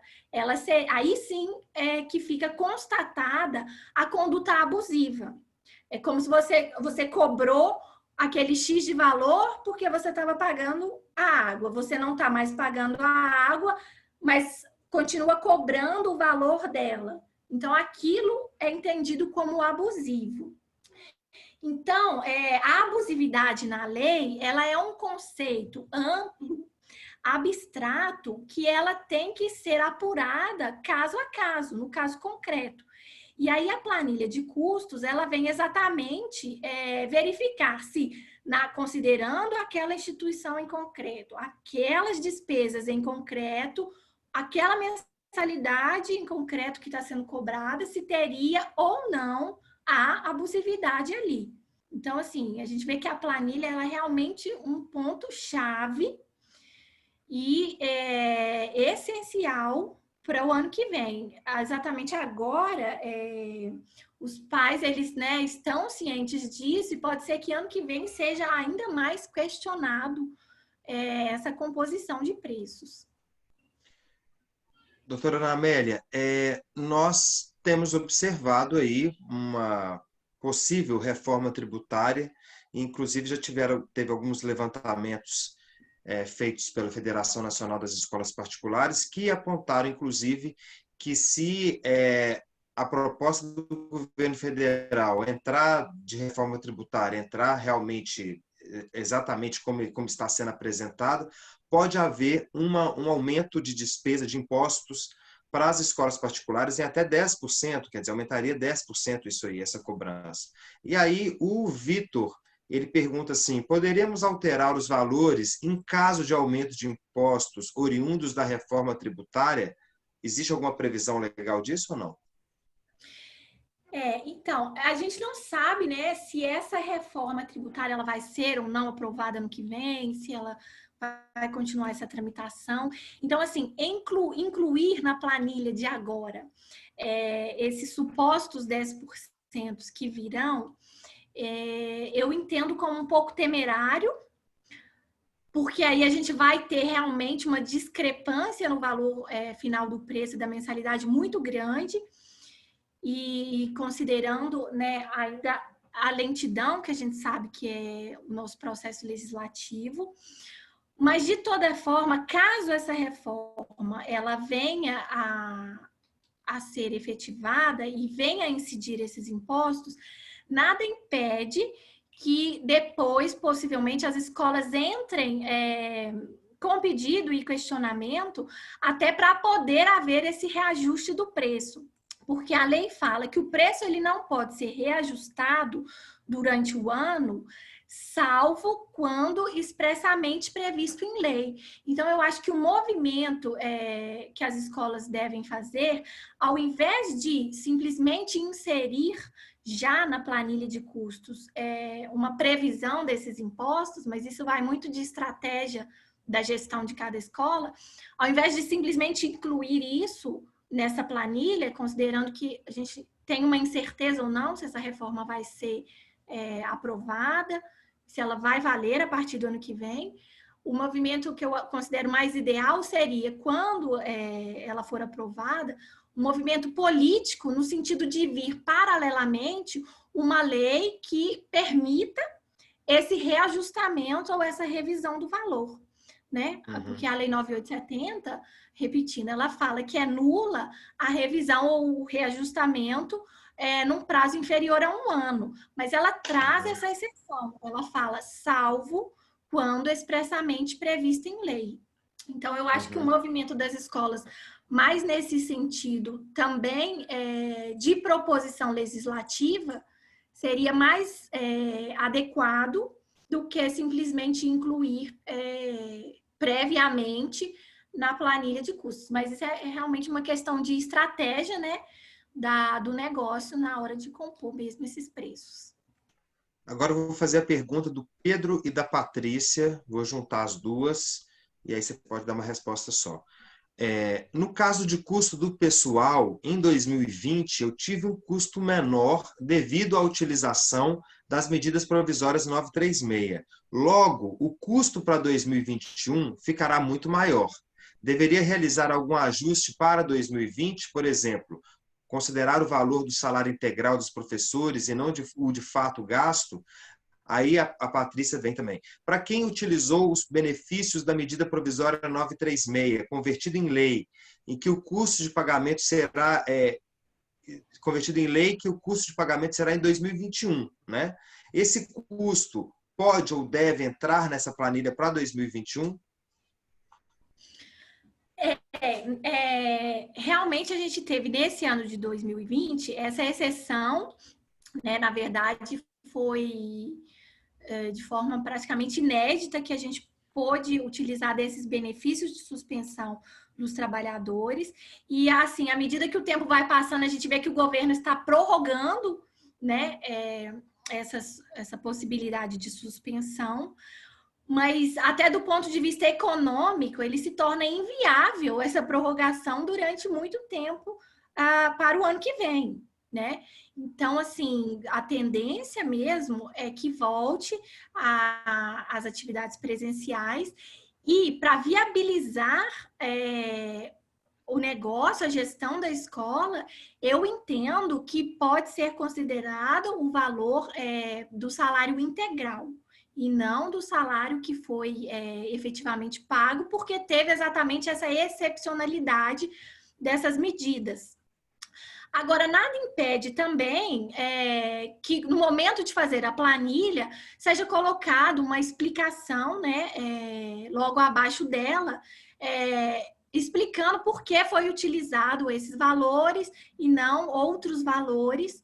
aí sim é que fica constatada a conduta abusiva. É como se você cobrou aquele X de valor porque você estava pagando a água. Você não está mais pagando a água, mas continua cobrando o valor dela. Então, aquilo é entendido como abusivo. Então, a abusividade na lei, ela é um conceito amplo, abstrato, que ela tem que ser apurada caso a caso, no caso concreto. E aí a planilha de custos, ela vem exatamente verificar se, considerando aquela instituição em concreto, aquelas despesas em concreto, aquela mensalidade em concreto que está sendo cobrada, se teria ou não a abusividade ali. Então, assim, a gente vê que a planilha ela é realmente um ponto-chave e essencial para o ano que vem. Exatamente agora, os pais eles, estão cientes disso e pode ser que ano que vem seja ainda mais questionado essa composição de preços. Doutora Ana Amélia, nós temos observado aí uma possível reforma tributária, inclusive já teve alguns levantamentos feitos pela Federação Nacional das Escolas Particulares, que apontaram, inclusive, que se a proposta do governo federal entrar de reforma tributária, entrar realmente exatamente como está sendo apresentado, pode haver um aumento de despesa de impostos para as escolas particulares em até 10%, quer dizer, aumentaria 10% isso aí, essa cobrança. E aí o Vitor, ele pergunta assim, poderíamos alterar os valores em caso de aumento de impostos oriundos da reforma tributária? Existe alguma previsão legal disso ou não? Então, a gente não sabe, se essa reforma tributária ela vai ser ou não aprovada no que vem, se ela vai continuar essa tramitação. Então, assim, incluir na planilha de agora esses supostos 10% que virão, eu entendo como um pouco temerário, porque aí a gente vai ter realmente uma discrepância no valor final do preço da mensalidade muito grande, e considerando ainda a lentidão que a gente sabe que é o nosso processo legislativo. Mas, de toda forma, caso essa reforma ela venha a ser efetivada e venha a incidir esses impostos, nada impede que depois, possivelmente, as escolas entrem com pedido e questionamento até para poder haver esse reajuste do preço. Porque a lei fala que o preço ele não pode ser reajustado durante o ano, salvo quando expressamente previsto em lei. Então, eu acho que o movimento que as escolas devem fazer, ao invés de simplesmente inserir já na planilha de custos uma previsão desses impostos, mas isso vai muito de estratégia da gestão de cada escola, ao invés de simplesmente incluir isso nessa planilha, considerando que a gente tem uma incerteza ou não se essa reforma vai ser aprovada, se ela vai valer a partir do ano que vem, o movimento que eu considero mais ideal seria, quando ela for aprovada, um movimento político no sentido de vir paralelamente uma lei que permita esse reajustamento ou essa revisão do valor. né? Porque a Lei 9870, repetindo, ela fala que é nula a revisão ou o reajustamento num prazo inferior a 1 ano. Mas ela traz essa exceção. Ela fala, salvo quando expressamente previsto em lei. Então, eu acho que o movimento das escolas, mais nesse sentido, também de proposição legislativa, seria mais adequado do que simplesmente incluir previamente na planilha de custos. Mas isso é realmente uma questão de estratégia, né, do negócio na hora de compor mesmo esses preços. Agora eu vou fazer a pergunta do Pedro e da Patrícia, vou juntar as duas, e aí você pode dar uma resposta só. No caso de custo do pessoal, em 2020, eu tive um custo menor devido à utilização das medidas provisórias 936. Logo, o custo para 2021 ficará muito maior. Deveria realizar algum ajuste para 2020, por exemplo, considerar o valor do salário integral dos professores e não o de fato gasto? Aí a Patrícia vem também. Para quem utilizou os benefícios da medida provisória 936, convertida em lei, em que o custo de pagamento será convertido em lei, que o custo de pagamento será em 2021, né? Esse custo pode ou deve entrar nessa planilha para 2021? Realmente a gente teve nesse ano de 2020 essa exceção, né? Na verdade, foi de forma praticamente inédita que a gente pôde utilizar desses benefícios de suspensão dos trabalhadores. E, assim, à medida que o tempo vai passando, a gente vê que o governo está prorrogando, né, essa possibilidade de suspensão. Mas, até do ponto de vista econômico, ele se torna inviável essa prorrogação durante muito tempo para o ano que vem, né? Então, assim, a tendência mesmo é que volte às atividades presenciais e para viabilizar o negócio, a gestão da escola, eu entendo que pode ser considerado o valor do salário integral e não do salário que foi efetivamente pago, porque teve exatamente essa excepcionalidade dessas medidas. Agora, nada impede também que no momento de fazer a planilha seja colocado uma explicação, né, logo abaixo dela, explicando por que foi utilizado esses valores e não outros valores,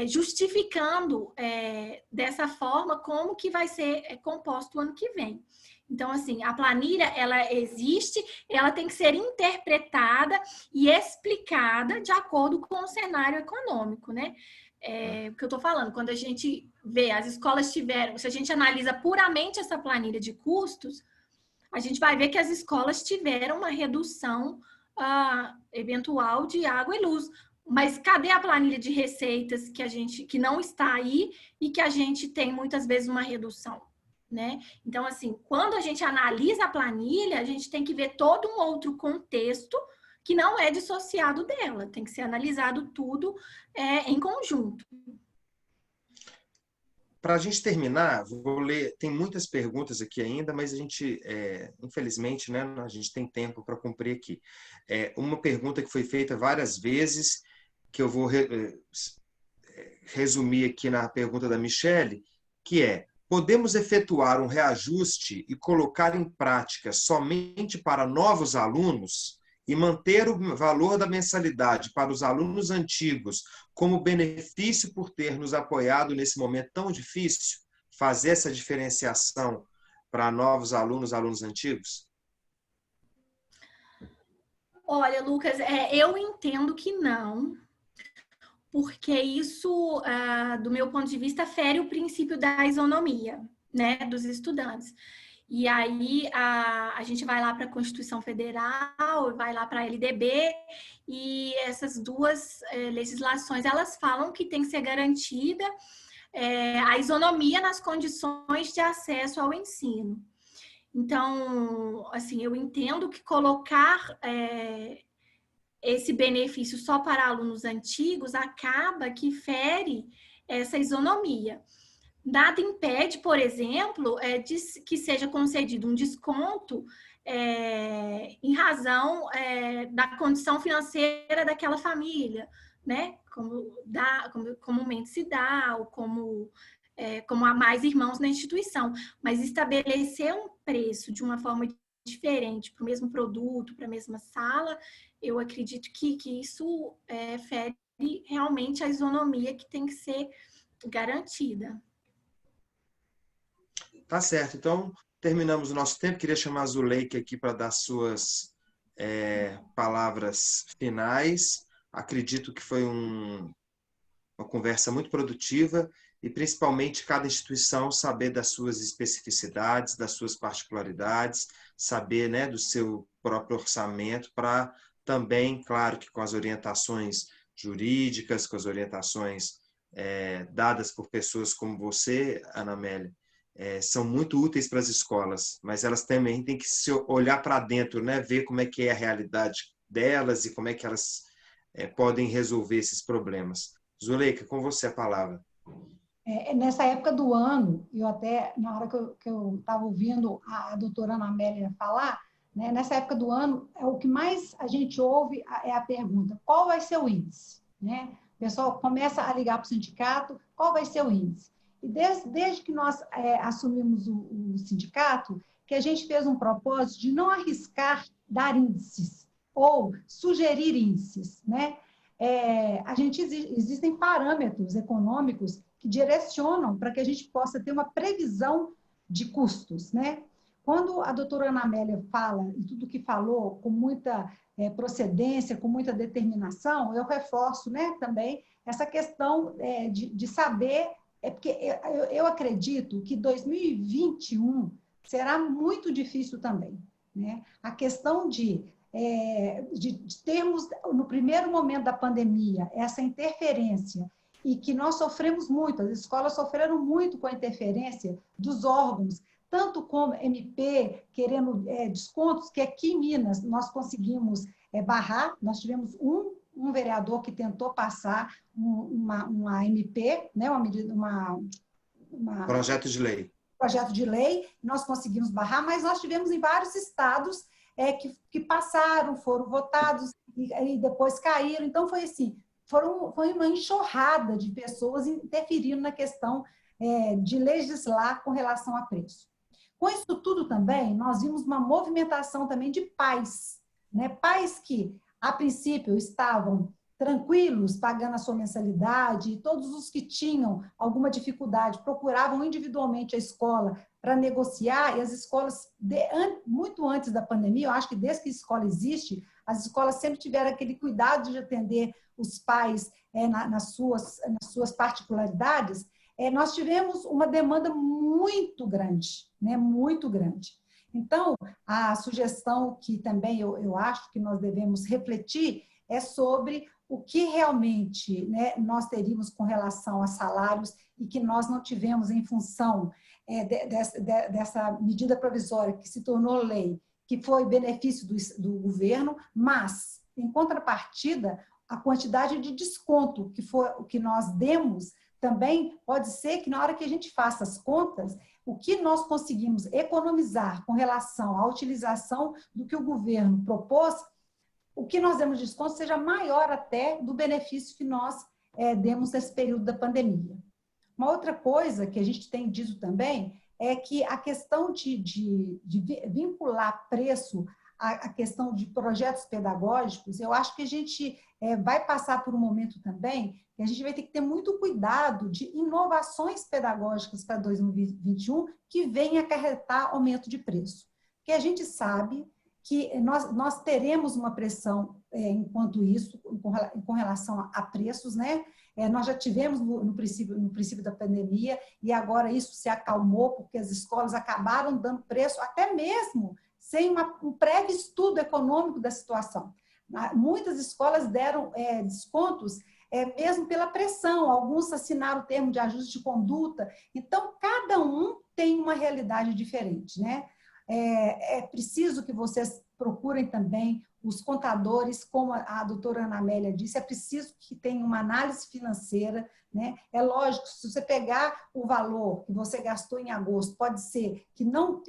justificando dessa forma como que vai ser composto o ano que vem. Então, assim, a planilha, ela existe, ela tem que ser interpretada e explicada de acordo com o cenário econômico, né? O que eu tô falando, quando a gente vê, as escolas tiveram, se a gente analisa puramente essa planilha de custos, a gente vai ver que as escolas tiveram uma redução eventual de água e luz. Mas cadê a planilha de receitas que não está aí e que a gente tem muitas vezes uma redução, né? Então, assim, quando a gente analisa a planilha, a gente tem que ver todo um outro contexto que não é dissociado dela. Tem que ser analisado tudo em conjunto. Para a gente terminar, vou ler, tem muitas perguntas aqui ainda, mas a gente, infelizmente, né, a gente tem tempo para cumprir aqui. Uma pergunta que foi feita várias vezes, que eu vou resumir aqui na pergunta da Michele, que é: podemos efetuar um reajuste e colocar em prática somente para novos alunos e manter o valor da mensalidade para os alunos antigos como benefício por ter nos apoiado nesse momento tão difícil? Fazer essa diferenciação para novos alunos, alunos antigos? Olha, Lucas, eu entendo que não, porque isso, do meu ponto de vista, fere o princípio da isonomia, né, dos estudantes. E aí a gente vai lá para a Constituição Federal, vai lá para a LDB, e essas duas legislações, elas falam que tem que ser garantida a isonomia nas condições de acesso ao ensino. Então, assim, eu entendo que colocar esse benefício só para alunos antigos acaba que fere essa isonomia. Nada impede, por exemplo, que seja concedido um desconto em razão da condição financeira daquela família, né? Como comumente se dá, ou como há mais irmãos na instituição. Mas estabelecer um preço de uma forma diferente para o mesmo produto, para a mesma sala, eu acredito que isso fere realmente a isonomia que tem que ser garantida. Tá certo. Então, terminamos o nosso tempo. Queria chamar a Zuleika aqui para dar suas palavras finais. Acredito que foi uma conversa muito produtiva e, principalmente, cada instituição saber das suas especificidades, das suas particularidades, saber, né, do seu próprio orçamento para também, claro que com as orientações jurídicas, com as orientações dadas por pessoas como você, Ana Amélia, são muito úteis para as escolas, mas elas também têm que se olhar para dentro, né? Ver como é que é a realidade delas e como é que elas podem resolver esses problemas. Zuleika, com você a palavra. Nessa época do ano, eu até, na hora que eu estava ouvindo a doutora Ana Amélia falar, né, nessa época do ano, o que mais a gente ouve é a pergunta: qual vai ser o índice? Né? O pessoal começa a ligar para o sindicato: qual vai ser o índice? E desde que nós assumimos o sindicato, que a gente fez um propósito de não arriscar dar índices ou sugerir índices, né? Existem parâmetros econômicos que direcionam para que a gente possa ter uma previsão de custos, né? Quando a doutora Ana Amélia fala, e tudo que falou com muita procedência, com muita determinação, eu reforço, né, também essa questão de saber, porque eu acredito que 2021 será muito difícil também, né? A questão de termos, no primeiro momento da pandemia, essa interferência, e que nós sofremos muito, as escolas sofreram muito com a interferência dos órgãos, tanto como MP, querendo descontos, que aqui em Minas nós conseguimos barrar, nós tivemos um vereador que tentou passar uma MP, né, Projeto de lei. Projeto de lei, nós conseguimos barrar, mas nós tivemos em vários estados que passaram, foram votados e depois caíram. Então, foi assim, foi uma enxurrada de pessoas interferindo na questão de legislar com relação a preço. Com isso tudo também, nós vimos uma movimentação também de pais, né? Pais que, a princípio, estavam tranquilos, pagando a sua mensalidade, e todos os que tinham alguma dificuldade procuravam individualmente a escola para negociar, e as escolas, muito antes da pandemia, eu acho que desde que a escola existe, as escolas sempre tiveram aquele cuidado de atender os pais nas suas particularidades. Nós tivemos uma demanda muito grande, né? Muito grande. Então, a sugestão que também eu acho que nós devemos refletir é sobre o que realmente, né, nós teríamos com relação a salários e que nós não tivemos em função dessa medida provisória que se tornou lei, que foi benefício do governo, mas, em contrapartida, a quantidade de desconto que foi o que nós demos também pode ser que na hora que a gente faça as contas, o que nós conseguimos economizar com relação à utilização do que o governo propôs, o que nós demos de desconto seja maior até do benefício que nós demos nesse período da pandemia. Uma outra coisa que a gente tem dito também é que a questão de vincular preço à questão de projetos pedagógicos, eu acho que a gente vai passar por um momento também que a gente vai ter que ter muito cuidado de inovações pedagógicas para 2021 que venham acarretar aumento de preço. Porque a gente sabe que nós teremos uma pressão enquanto isso, com relação a preços, né? Nós já tivemos no princípio da pandemia e agora isso se acalmou porque as escolas acabaram dando preço até mesmo sem um prévio estudo econômico da situação. Muitas escolas deram descontos mesmo pela pressão, alguns assinaram o termo de ajuste de conduta. Então, cada um tem uma realidade diferente, né? É preciso que vocês procurem também os contadores, como a doutora Ana Amélia disse, é preciso que tenha uma análise financeira, né? É lógico, se você pegar o valor que você gastou em agosto, pode ser que não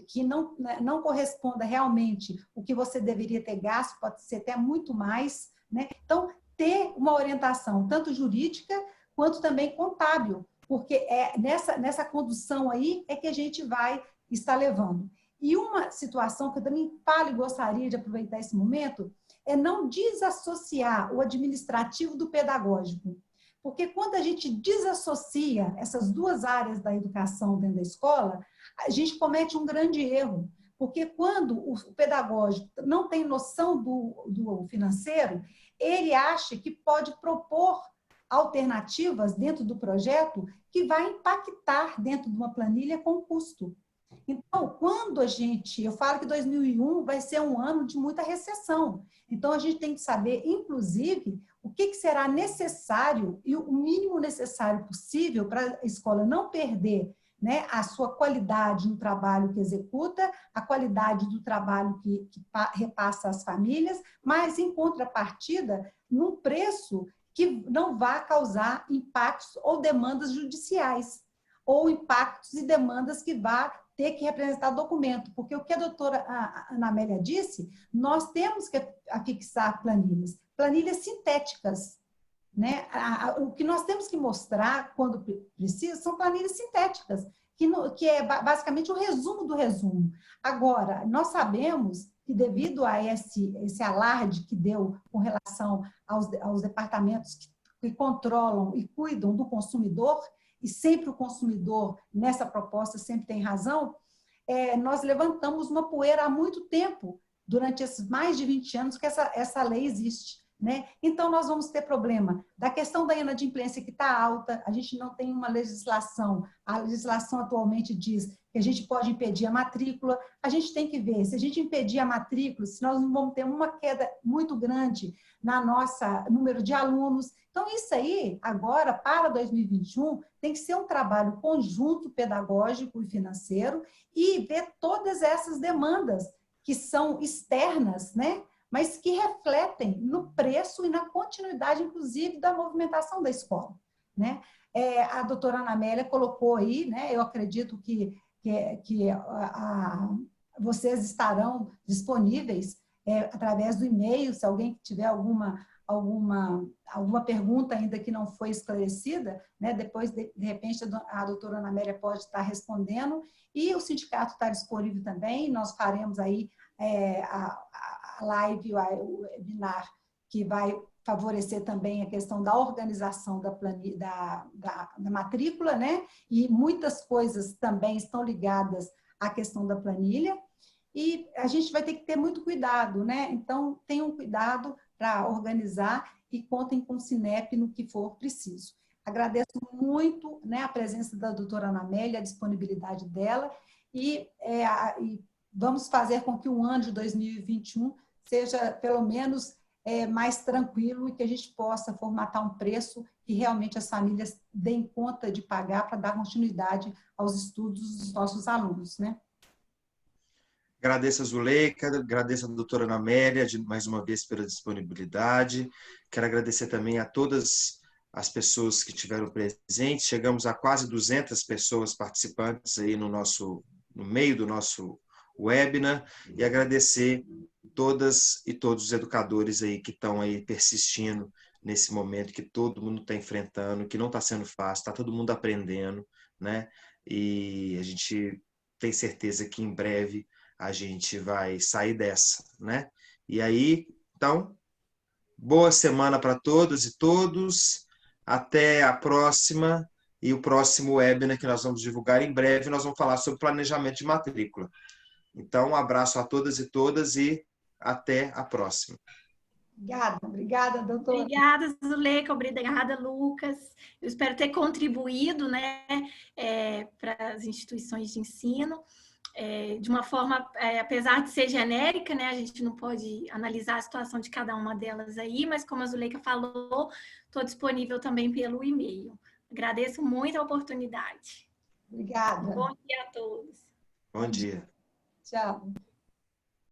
corresponda realmente o que você deveria ter gasto, pode ser até muito mais, né? Então, ter uma orientação, tanto jurídica quanto também contábil, porque é nessa condução aí é que a gente vai estar levando. E uma situação que eu também falo e gostaria de aproveitar esse momento é não desassociar o administrativo do pedagógico. Porque quando a gente desassocia essas duas áreas da educação dentro da escola, a gente comete um grande erro. Porque quando o pedagógico não tem noção do financeiro, ele acha que pode propor alternativas dentro do projeto que vai impactar dentro de uma planilha com custo. Então, quando eu falo que 2001 vai ser um ano de muita recessão. Então, a gente tem que saber, inclusive, o que será necessário e o mínimo necessário possível para a escola não perder, né, a sua qualidade no trabalho que executa, a qualidade do trabalho que repassa às famílias, mas, em contrapartida, num preço que não vá causar impactos ou demandas judiciais, ou impactos e demandas que vá ter que representar documento, porque o que a doutora Ana Amélia disse, nós temos que afixar planilhas sintéticas, né? O que nós temos que mostrar quando precisa são planilhas sintéticas, que é basicamente o resumo do resumo. Agora, nós sabemos que devido a esse alarde que deu com relação aos departamentos que controlam e cuidam do consumidor, e sempre o consumidor, nessa proposta, sempre tem razão, nós levantamos uma poeira há muito tempo, durante esses mais de 20 anos que essa lei existe. Né? Então, nós vamos ter problema da questão da inadimplência que está alta, a gente não tem uma legislação, a legislação atualmente diz que a gente pode impedir a matrícula, a gente tem que ver, se a gente impedir a matrícula, se nós não vamos ter uma queda muito grande na nossa número de alunos. Então, isso aí, agora, para 2021, tem que ser um trabalho conjunto pedagógico e financeiro e ver todas essas demandas que são externas, né? Mas que refletem no preço e na continuidade, inclusive, da movimentação da escola. Né? A doutora Ana Amélia colocou aí, né? Eu acredito que vocês estarão disponíveis através do e-mail, se alguém tiver alguma pergunta ainda que não foi esclarecida, né? Depois, de repente, a doutora Ana Amélia pode estar respondendo, e o sindicato está disponível também, nós faremos aí a live, o webinar, que vai favorecer também a questão da organização da matrícula, né? E muitas coisas também estão ligadas à questão da planilha, e a gente vai ter que ter muito cuidado, né? Então, tenham cuidado para organizar e contem com o Cinep no que for preciso. Agradeço muito, né, a presença da doutora Ana Amélia, a disponibilidade dela, e vamos fazer com que o ano de 2021 seja, pelo menos, mais tranquilo e que a gente possa formatar um preço que realmente as famílias deem conta de pagar para dar continuidade aos estudos dos nossos alunos, né? Agradeço a Zuleika, agradeço a doutora Ana Amélia, mais uma vez, pela disponibilidade. Quero agradecer também a todas as pessoas que tiveram presentes. Chegamos a quase 200 pessoas participantes aí no meio do nosso webinar, e agradecer todas e todos os educadores aí que estão aí persistindo nesse momento que todo mundo está enfrentando, que não está sendo fácil, está todo mundo aprendendo, né? E a gente tem certeza que em breve a gente vai sair dessa, né? E aí, então, boa semana para todas e todos, até a próxima, e o próximo webinar que nós vamos divulgar em breve, nós vamos falar sobre planejamento de matrícula. Então, um abraço a todas e todas e até a próxima. Obrigada, doutora. Obrigada, Zuleika, obrigada, Lucas. Eu espero ter contribuído, né, para as instituições de ensino, de uma forma, apesar de ser genérica, né, a gente não pode analisar a situação de cada uma delas aí, mas como a Zuleika falou, estou disponível também pelo e-mail. Agradeço muito a oportunidade. Obrigada. Bom dia a todos. Bom dia. Tchau.